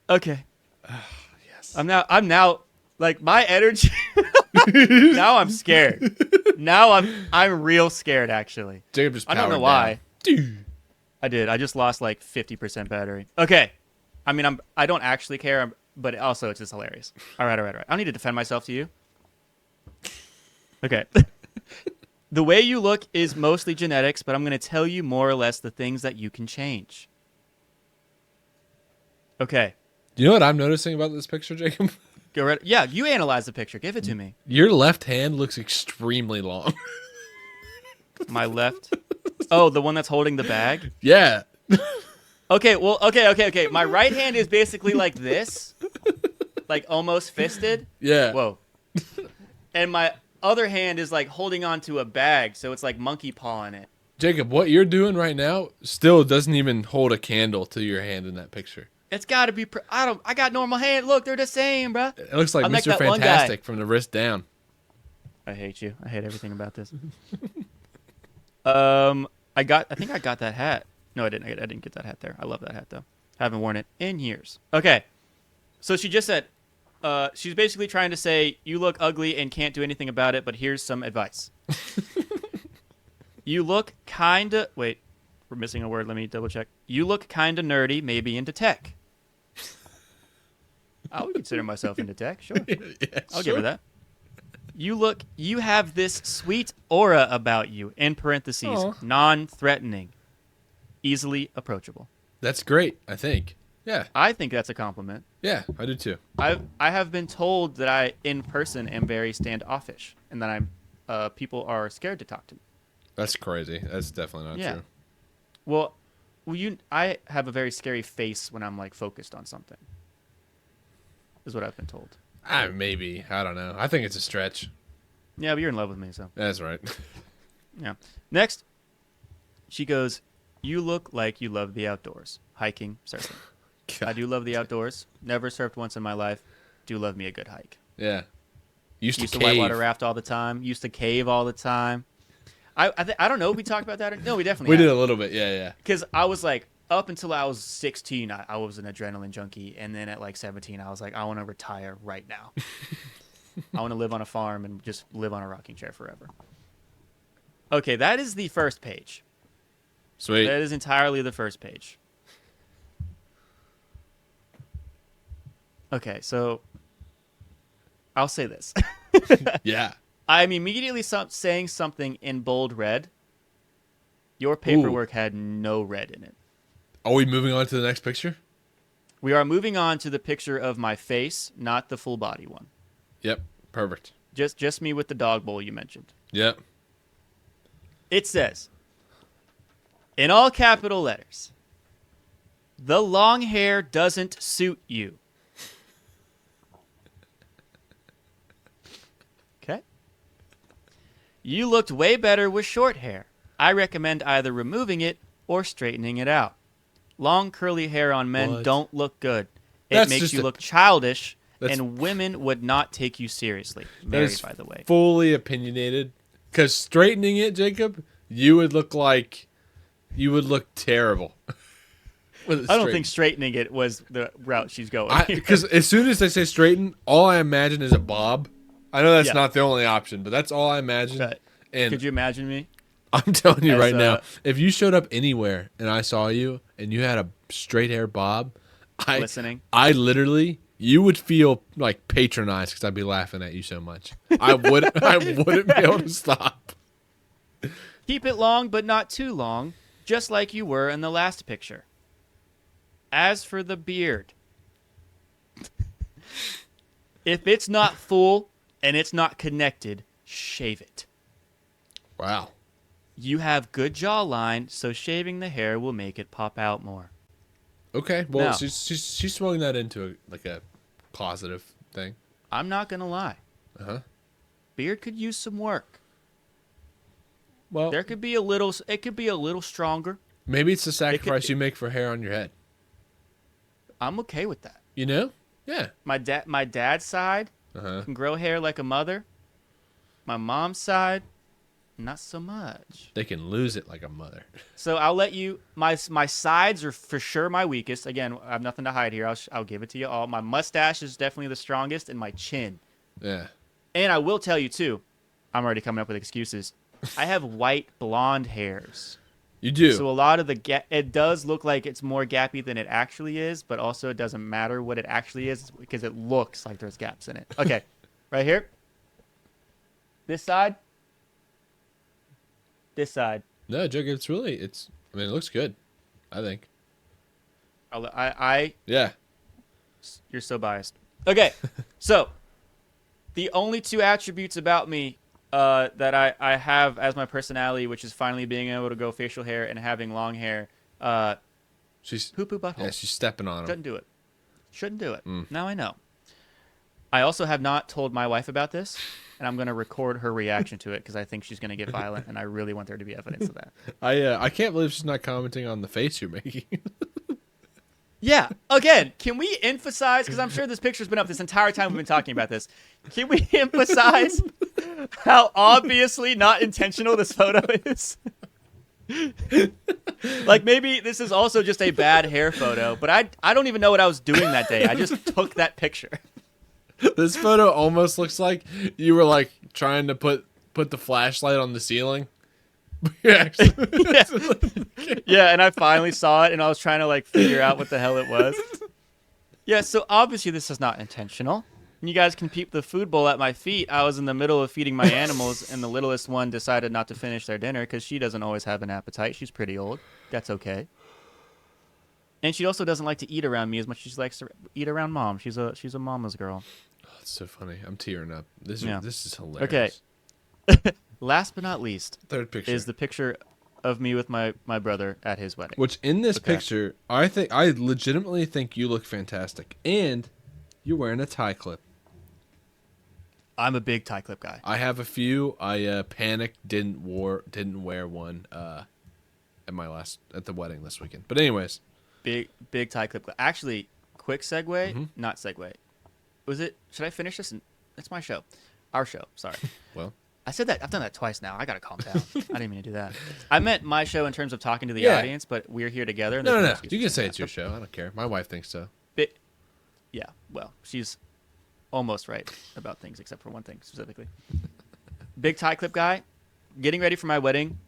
B: Okay.
A: Yes.
B: I'm now like my energy. Now I'm scared. Now I'm real scared actually.
A: Jacob just
B: I don't know
A: powered
B: why.
A: down.
B: I did. I just lost like 50% battery. Okay. I mean I don't actually care, but also it's just hilarious. All right. I don't need to defend myself to you. Okay. The way you look is mostly genetics, but I'm going to tell you more or less the things that you can change. Okay.
A: Do you know what I'm noticing about this picture, Jacob?
B: Go right. Yeah, you analyze the picture. Give it to me.
A: Your left hand looks extremely long.
B: My left? Oh, the one that's holding the bag?
A: Yeah.
B: Okay, well, okay. My right hand is basically like this. Like almost fisted.
A: Yeah.
B: Whoa. And my other hand is like holding onto a bag, so it's like monkey pawing it.
A: Jacob, what you're doing right now still doesn't even hold a candle to your hand in that picture.
B: It's got to be. I got normal hand. Look, they're the same, bruh.
A: It looks like Mr. Fantastic from the wrist down.
B: I hate you. I hate everything about this. I think I got that hat. No, I didn't. I didn't get that hat there. I love that hat though. Haven't worn it in years. Okay, so she just said, she's basically trying to say you look ugly and can't do anything about it, but here's some advice. You look kinda. Wait, we're missing a word. Let me double check. You look kinda nerdy, maybe into tech. I would consider myself into tech, sure.
A: Yeah,
B: I'll give her that. You have this sweet aura about you, in parentheses,
A: Aww.
B: non-threatening, easily approachable.
A: That's great, I think. Yeah.
B: I think that's a compliment.
A: Yeah, I do too.
B: I have been told that I, in person, am very standoffish, and that people are scared to talk to me.
A: That's crazy. That's definitely not true.
B: Well, I have a very scary face when I'm like focused on something. Is what I've been told.
A: Maybe. I don't know. I think it's a stretch.
B: Yeah, but you're in love with me, so.
A: That's right.
B: Yeah. Next, she goes, you look like you love the outdoors. Hiking, surfing.
A: God.
B: I do love the outdoors. Never surfed once in my life. Do love me a good hike.
A: Yeah. Used to
B: whitewater raft all the time. Used to cave all the time. I don't know if we talked about that. No, we definitely
A: did a little bit. Yeah.
B: Because I was like, up until I was 16, I was an adrenaline junkie. And then at like 17, I was like, I want to retire right now. I want to live on a farm and just live on a rocking chair forever. Okay, that is the first page.
A: Sweet.
B: That is entirely the first page. Okay, so I'll say this.
A: Yeah.
B: I'm immediately saying something in bold red Your paperwork had no red in it.
A: Are we moving on to the next picture?
B: We are moving on to the picture of my face, not the full body one.
A: Yep. Perfect.
B: Just me with the dog bowl you mentioned.
A: Yep.
B: It says, in all capital letters, the long hair doesn't suit you. Okay. You looked way better with short hair. I recommend either removing it or straightening it out. Long curly hair on men don't look good. It makes you look childish, and women would not take you seriously. Mary, by the way.
A: Fully opinionated. Because straightening it, Jacob, you would look terrible.
B: I don't think straightening it was the route she's going.
A: Because as soon as they say straighten, all I imagine is a bob. I know that's not the only option, but that's all I imagine.
B: Right.
A: And
B: could you imagine me?
A: I'm telling you right now, if you showed up anywhere and I saw you and you had a straight hair bob, I literally, you would feel like patronized because I'd be laughing at you so much. I wouldn't be able to stop.
B: Keep it long, but not too long, just like you were in the last picture. As for the beard, if it's not full and it's not connected, shave it.
A: Wow.
B: You have good jawline, so shaving the hair will make it pop out more.
A: Okay, well,
B: now,
A: she's swung that into a positive thing.
B: I'm not gonna lie. Beard could use some work.
A: Well,
B: it could be a little stronger.
A: Maybe it's the sacrifice you make for hair on your head.
B: I'm okay with that.
A: You know? Yeah.
B: My dad's side can grow hair like a mother. My mom's side, not so much.
A: They can lose it like a mother.
B: So I'll let you. My sides are for sure my weakest. Again, I have nothing to hide here. I'll give it to you all. My mustache is definitely the strongest, and my chin.
A: Yeah.
B: And I will tell you too. I'm already coming up with excuses. I have white blonde hairs.
A: You do.
B: So a lot of it does look like it's more gappy than it actually is, but also it doesn't matter what it actually is because it looks like there's gaps in it. Okay, right here. This side. This side.
A: No, Joke, it looks good, I think.
B: Yeah. You're so biased. Okay, so the only two attributes about me that I have as my personality, which is finally being able to go facial hair and having long hair.
A: She's
B: poo-poo butthole.
A: Yeah, she's stepping on him.
B: Shouldn't do it. Now I know. I also have not told my wife about this, and I'm going to record her reaction to it because I think she's going to get violent, and I really want there to be evidence of that.
A: I can't believe she's not commenting on the face you're making.
B: Yeah. Again, can we emphasize, because I'm sure this picture's been up this entire time we've been talking about this, can we emphasize how obviously not intentional this photo is? Like, maybe this is also just a bad hair photo, but I don't even know what I was doing that day. I just took that picture.
A: This photo almost looks like you were, like, trying to put the flashlight on the ceiling.
B: Yeah, and I finally saw it, and I was trying to, like, figure out what the hell it was. Yeah, so obviously this is not intentional. And you guys can peep the food bowl at my feet. I was in the middle of feeding my animals, and the littlest one decided not to finish their dinner because she doesn't always have an appetite. She's pretty old. That's okay. And she also doesn't like to eat around me as much as she likes to eat around Mom. She's a mama's girl.
A: Oh, it's so funny. I'm tearing up. This is hilarious.
B: Okay. Last but not least,
A: third picture
B: is the picture of me with my brother at his wedding.
A: Which in this picture, I legitimately think you look fantastic, and you're wearing a tie clip.
B: I'm a big tie clip guy.
A: I have a few. I panicked, didn't wear one at the wedding this weekend. But anyways,
B: big tie clip. Actually, quick segue, not segue. Should I finish this? It's my show, our show. Sorry.
A: Well.
B: I said that. I've done that twice now. I got to calm down. I didn't mean to do that. I meant my show in terms of talking to the audience, but we're here together.
A: No. You can say it's your show. I don't care. My wife thinks so.
B: Yeah, well, she's almost right about things except for one thing specifically. Big tie clip guy. Getting ready for my wedding.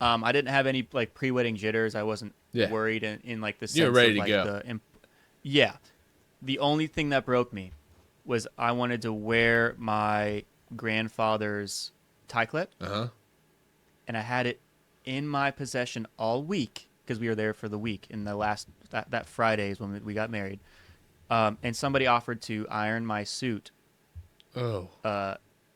B: I didn't have any like pre-wedding jitters. I wasn't worried in like the sense
A: You're ready
B: of, like,
A: to go.
B: Yeah. The only thing that broke me was I wanted to wear my grandfather's tie clip,
A: and
B: I had it in my possession all week because we were there for the week in the last that Friday is when we got married. And somebody offered to iron my suit
A: Oh.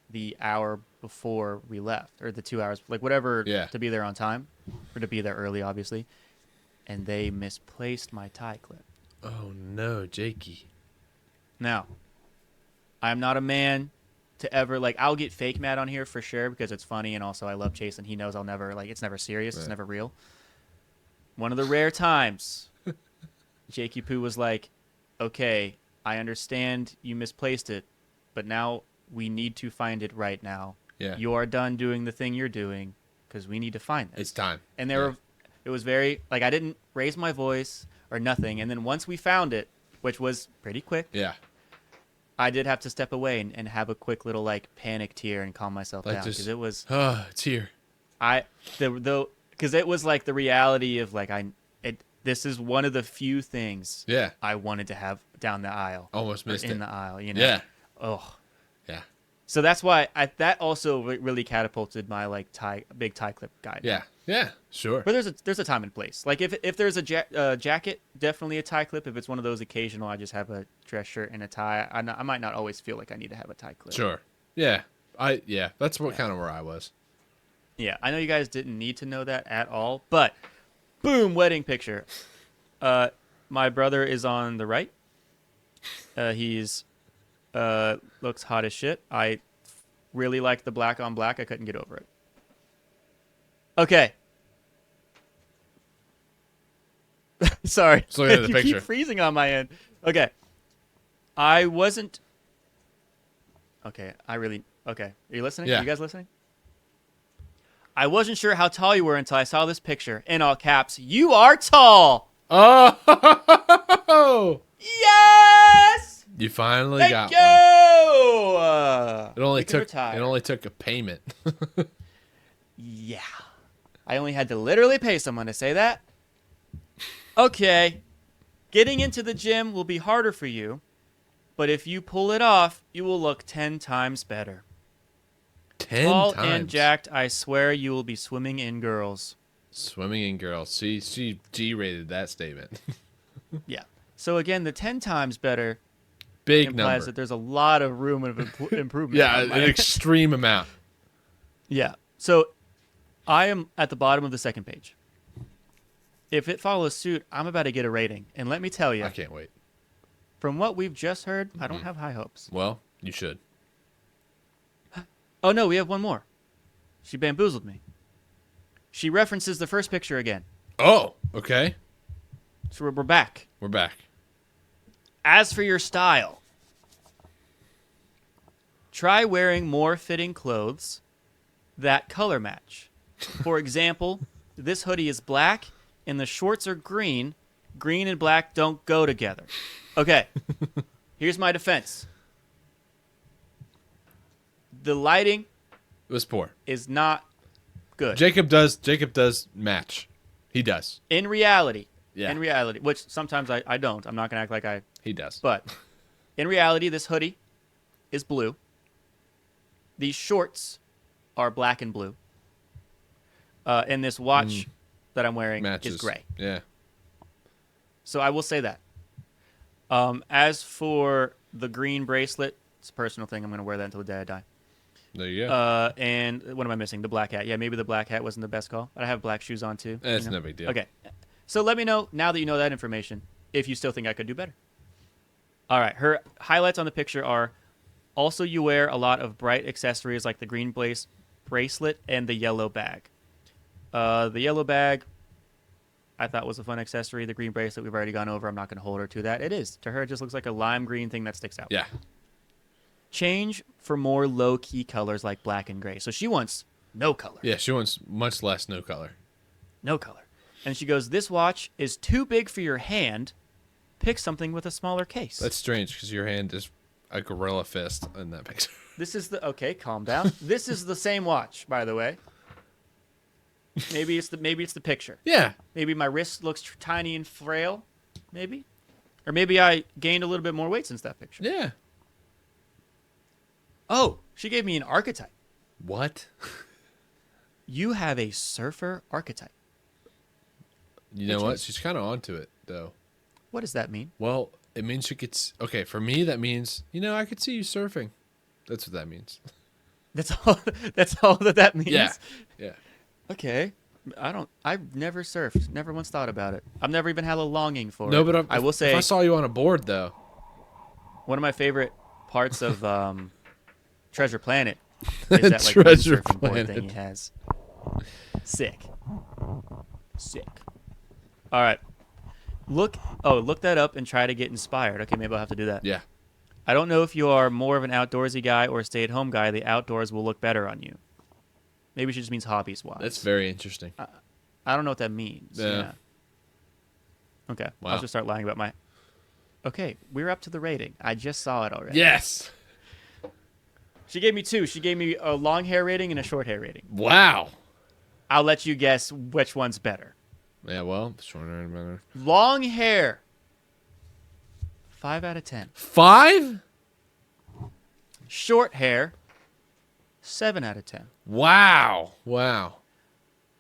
B: the hour before we left, or the 2 hours, like whatever,
A: Yeah.
B: to be there on time, or to be there early, obviously. And they misplaced my tie clip.
A: Oh no, Jakey.
B: Now, I'm not a man to ever, like, I'll get fake mad on here for sure because it's funny, and also I love Chase, and he knows I'll never, like, it's never serious, It's never real. One of the rare times, Jakey Poo was like, okay, I understand you misplaced it, but now we need to find it right now.
A: Yeah.
B: You are done doing the thing you're doing because we need to find this.
A: It's time.
B: And it was very, like, I didn't raise my voice or nothing. And then once we found it, which was pretty quick,
A: Yeah.
B: I did have to step away and have a quick little, like, panic tear and calm myself down. Because it was...
A: it's here.
B: Because it was, like, the reality of, like, this is one of the few things I wanted to have down the aisle.
A: Almost missed it.
B: In the aisle, you know?
A: Yeah.
B: Oh.
A: Yeah.
B: So that's why that also really catapulted my, like, big tie clip guy.
A: Yeah. Yeah. Sure.
B: But there's a time and place. Like if there's a jacket, definitely a tie clip. If it's one of those occasional, I just have a dress shirt and a tie. I might not always feel like I need to have a tie clip.
A: Sure. Yeah. That's kind of where I was.
B: Yeah, I know you guys didn't need to know that at all, but boom, wedding picture. My brother is on the right. He's looks hot as shit. I really like the black on black. I couldn't get over it. Okay. Sorry.
A: Just looking at the
B: you
A: picture.
B: keep freezing on my end. Okay. I wasn't. Okay. Okay. Are you listening?
A: Yeah.
B: Are you guys listening? I wasn't sure how tall you were until I saw this picture. In all caps, you are tall.
A: Oh.
B: Yes.
A: You finally
B: Thank
A: got
B: you.
A: one. It only took a payment.
B: Yeah. I only had to literally pay someone to say that. Okay. Getting into the gym will be harder for you, but if you pull it off, you will look 10 times better.
A: 10
B: Tall
A: times.
B: and jacked, I swear you will be swimming in girls.
A: Swimming in girls. She G-rated that statement.
B: Yeah. So again, the 10 times better
A: Big
B: implies
A: number.
B: that there's a lot of room of improvement.
A: Yeah, an extreme amount.
B: Yeah. So I am at the bottom of the second page. If it follows suit, I'm about to get a rating. And let me tell you,
A: I can't wait.
B: from what we've just heard, I don't have high hopes.
A: Well, you should.
B: Oh, no, we have one more. She bamboozled me. She references the first picture again.
A: Oh, okay.
B: So we're back.
A: We're back.
B: As for your style, try wearing more fitting clothes that color match. For example, this hoodie is black and the shorts are green. Green and black don't go together. Okay, here's my defense. The lighting
A: It was poor.
B: is not good.
A: Jacob does match. He does.
B: In reality.
A: Yeah.
B: In reality, which sometimes I don't. I'm not going to act like I...
A: He does.
B: But in reality, this hoodie is blue. These shorts are black and blue. And this watch that I'm wearing
A: matches.
B: is gray.
A: Yeah.
B: So I will say that. As for the green bracelet, it's a personal thing. I'm going to wear that until the day I die.
A: There you go.
B: And what am I missing? The black hat. Yeah, maybe the black hat wasn't the best call. I have black shoes on too.
A: It's no big deal.
B: Okay. So let me know, now that you know that information, if you still think I could do better. All right. Her highlights on the picture are also you wear a lot of bright accessories like the green bracelet and the yellow bag. The yellow bag, I thought was a fun accessory. The green bracelet, we've already gone over. I'm not going to hold her to that. It is. To her, it just looks like a lime green thing that sticks out.
A: Yeah.
B: Change for more low-key colors like black and gray. So she wants no color.
A: Yeah, she wants much less no color.
B: No color. And she goes, this watch is too big for your hand. Pick something with a smaller case.
A: That's strange because your hand is a gorilla fist in that picture.
B: This is the... Okay, calm down. This is the same watch, by the way. Maybe it's the picture.
A: Yeah.
B: Maybe my wrist looks tiny and frail. Maybe. Or maybe I gained a little bit more weight since that picture.
A: Yeah.
B: Oh, she gave me an archetype.
A: What?
B: You have a surfer archetype.
A: You know what? She's kind of onto it, though.
B: What does that mean?
A: Well, it means she gets... Okay, for me, that means, I could see you surfing. That's what that means.
B: That's all. That's all that means.
A: Yeah.
B: Okay. I've never surfed. Never once thought about it. I've never even had a longing for it.
A: No, but
B: I will say,
A: if I saw you on a board, though.
B: one of my favorite parts of Treasure Planet is that
A: Treasure
B: windsurfing board
A: Planet.
B: thing he has. Sick. All right. Look that up and try to get inspired. Okay, maybe I'll have to do that.
A: Yeah.
B: I don't know if you are more of an outdoorsy guy or a stay-at-home guy. The outdoors will look better on you. Maybe she just means hobbies-wise.
A: That's very interesting.
B: I don't know what that means. Yeah. Okay.
A: Wow.
B: I'll just start lying about my... Okay, we're up to the rating. I just saw it already.
A: Yes.
B: She gave me 2. She gave me a long hair rating and a short hair rating.
A: Wow.
B: I'll let you guess which one's better.
A: Yeah, well, shorter and better.
B: Long hair. 5 out of 10.
A: 5?
B: Short hair. 7 out of 10.
A: Wow.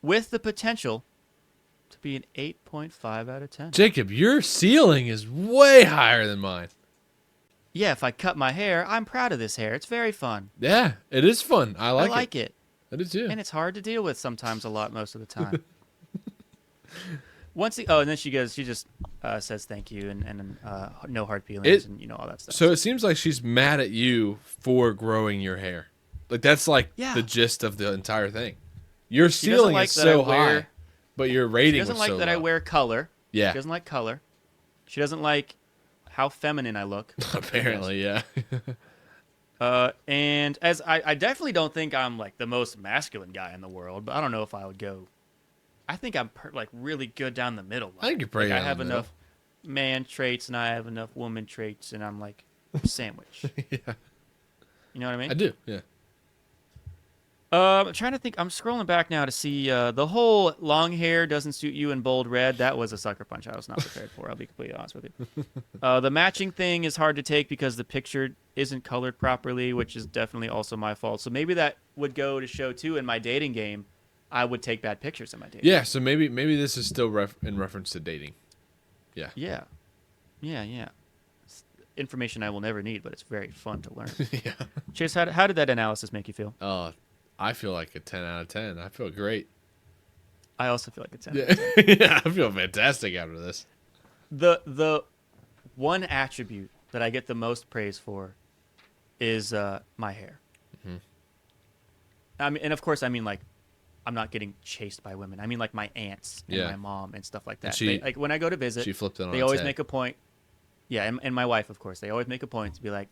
B: With the potential to be an 8.5 out of 10.
A: Jacob, your ceiling is way higher than mine.
B: Yeah, if I cut my hair, I'm proud of this hair. It's very fun.
A: Yeah, it is fun. I
B: I
A: like
B: like it.
A: I do too.
B: And it's hard to deal with sometimes most of the time. And then she just says thank you and no hard feelings and all that stuff.
A: So it seems like she's mad at you for growing your hair. Like that's the gist of the entire thing. Your ceiling is so high, but your rating was so low.
B: She doesn't like that I wear color.
A: Yeah.
B: She doesn't like color. She doesn't like how feminine I look.
A: Apparently, yeah.
B: And as I definitely don't think I'm like the most masculine guy in the world, but I don't know if I would go. I think I'm really good down the middle.
A: I think you're pretty.
B: I have enough man traits and I have enough woman traits, and I'm like a sandwich.
A: Yeah.
B: You know what I mean?
A: I do. Yeah.
B: I'm trying to think. I'm scrolling back now to see the whole long hair doesn't suit you in bold red. That was a sucker punch I was not prepared for. I'll be completely honest with you. The matching thing is hard to take because the picture isn't colored properly, which is definitely also my fault. So maybe that would go to show too in my dating game. I would take bad pictures in my dating.
A: Yeah. So maybe this is still in reference to dating. Yeah.
B: Yeah. It's information I will never need, but it's very fun to learn.
A: Yeah.
B: Chase, how did that analysis make you feel?
A: I feel like a 10 out of 10. I feel great.
B: I also feel like a 10.
A: Yeah, yeah, I feel fantastic after this.
B: The one attribute that I get the most praise for is my hair.
A: Mm-hmm.
B: I mean, and of course, I mean like I'm not getting chased by women. I mean like my aunts and my mom and stuff like that. Like when I go to visit,
A: she flipped it on
B: they
A: its
B: always
A: head.
B: make a point. Yeah, and my wife, of course, they always make a point to be like,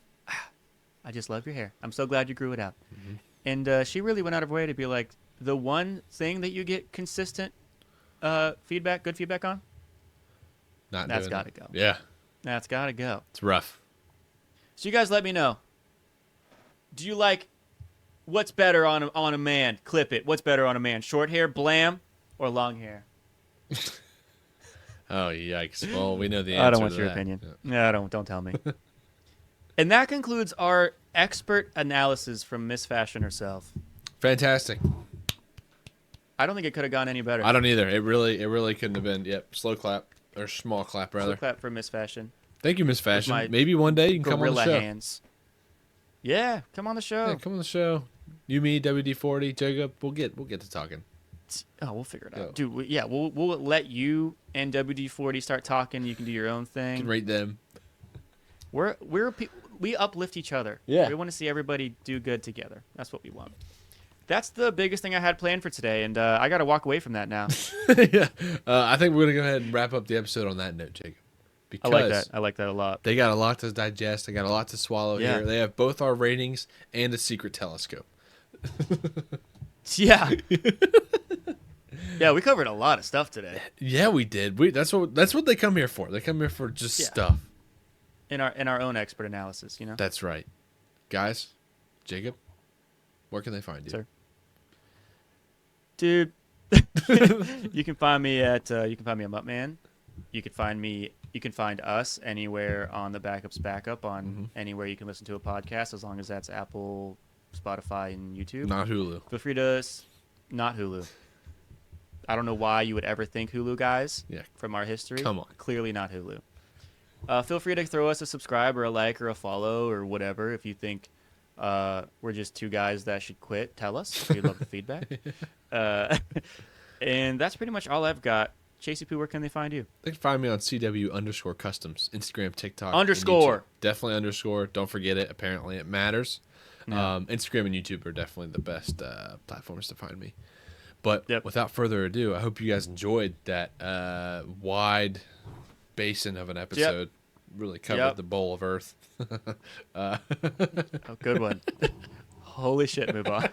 B: I just love your hair. I'm so glad you grew it out. Mm-hmm. And she really went out of her way to be like, the one thing that you get consistent good feedback on, that's got to go.
A: Yeah.
B: That's got to go.
A: It's rough.
B: So you guys let me know. Do you like what's better on a man? Clip it. What's better on a man? Short hair, blam, or long hair?
A: Oh, yikes. Well, we know the answer.
B: I don't want
A: to
B: your
A: that.
B: opinion.
A: Yeah.
B: No, don't tell me. And that concludes our expert analysis from Miss Fashion herself.
A: Fantastic.
B: I don't think it could have gone any better.
A: I don't either. It really couldn't have been. Yep. Slow clap. Or small clap, rather.
B: Slow clap for Miss Fashion.
A: Thank you, Miss Fashion. Maybe one day you can come on the show.
B: Hands. Yeah, come on the show.
A: Yeah, come on the show. You, me, WD-40, Jacob. We'll get to talking.
B: Oh, we'll figure it out, dude. We'll let you and WD-40 start talking. You can do your own thing.
A: You can rate them.
B: We uplift each other.
A: Yeah.
B: We want to see everybody do good together. That's what we want. That's the biggest thing I had planned for today, and I got to walk away from that now.
A: Yeah. I think we're gonna go ahead and wrap up the episode on that note, Jacob. Because
B: I like that a lot.
A: They got a lot to digest. They got a lot to swallow here. They have both our ratings and a secret telescope.
B: Yeah. Yeah, we covered a lot of stuff today.
A: Yeah, we did. That's what they come here for. They come here for just stuff.
B: In our own expert analysis, you know.
A: That's right. Guys, Jacob, where can they find you?
B: Sir. Dude, you can find me at Muttman. You can find us anywhere on the Backup's Backup on anywhere you can listen to a podcast, as long as that's Apple, Spotify, and YouTube.
A: Not Hulu.
B: Feel free to Not Hulu. I don't know why you would ever think Hulu, guys.
A: Yeah.
B: From our history.
A: Come on.
B: Clearly not Hulu. Feel free to throw us a subscribe or a like or a follow or whatever. If you think we're just two guys that should quit, tell us. We love the feedback. And that's pretty much all I've got. Chasey Poo, where can they find you?
A: They can find me on CW_customs, Instagram, TikTok,
B: Underscore.
A: and YouTube. Definitely underscore. Don't forget it. Apparently, it matters.
B: Yeah.
A: Instagram and YouTube are definitely the best platforms to find me. But without further ado, I hope you guys enjoyed that wide basin of an episode. Really covered the bowl of Earth.
B: Oh, good one. Holy shit, move on.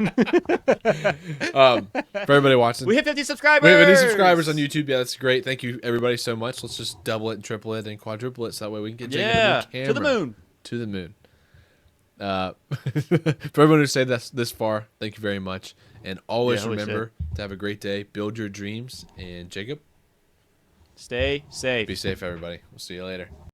A: For everybody watching,
B: We hit 50 subscribers!
A: we have 50 subscribers on YouTube. Yeah, that's great. Thank you, everybody, so much. Let's just double it and triple it and quadruple it so that way we can get Jacob a new camera.
B: To the moon.
A: To the moon. For everyone who stayed this far, thank you very much. And always remember to have a great day. Build your dreams. And Jacob,
B: stay safe.
A: be safe, everybody. We'll see you later.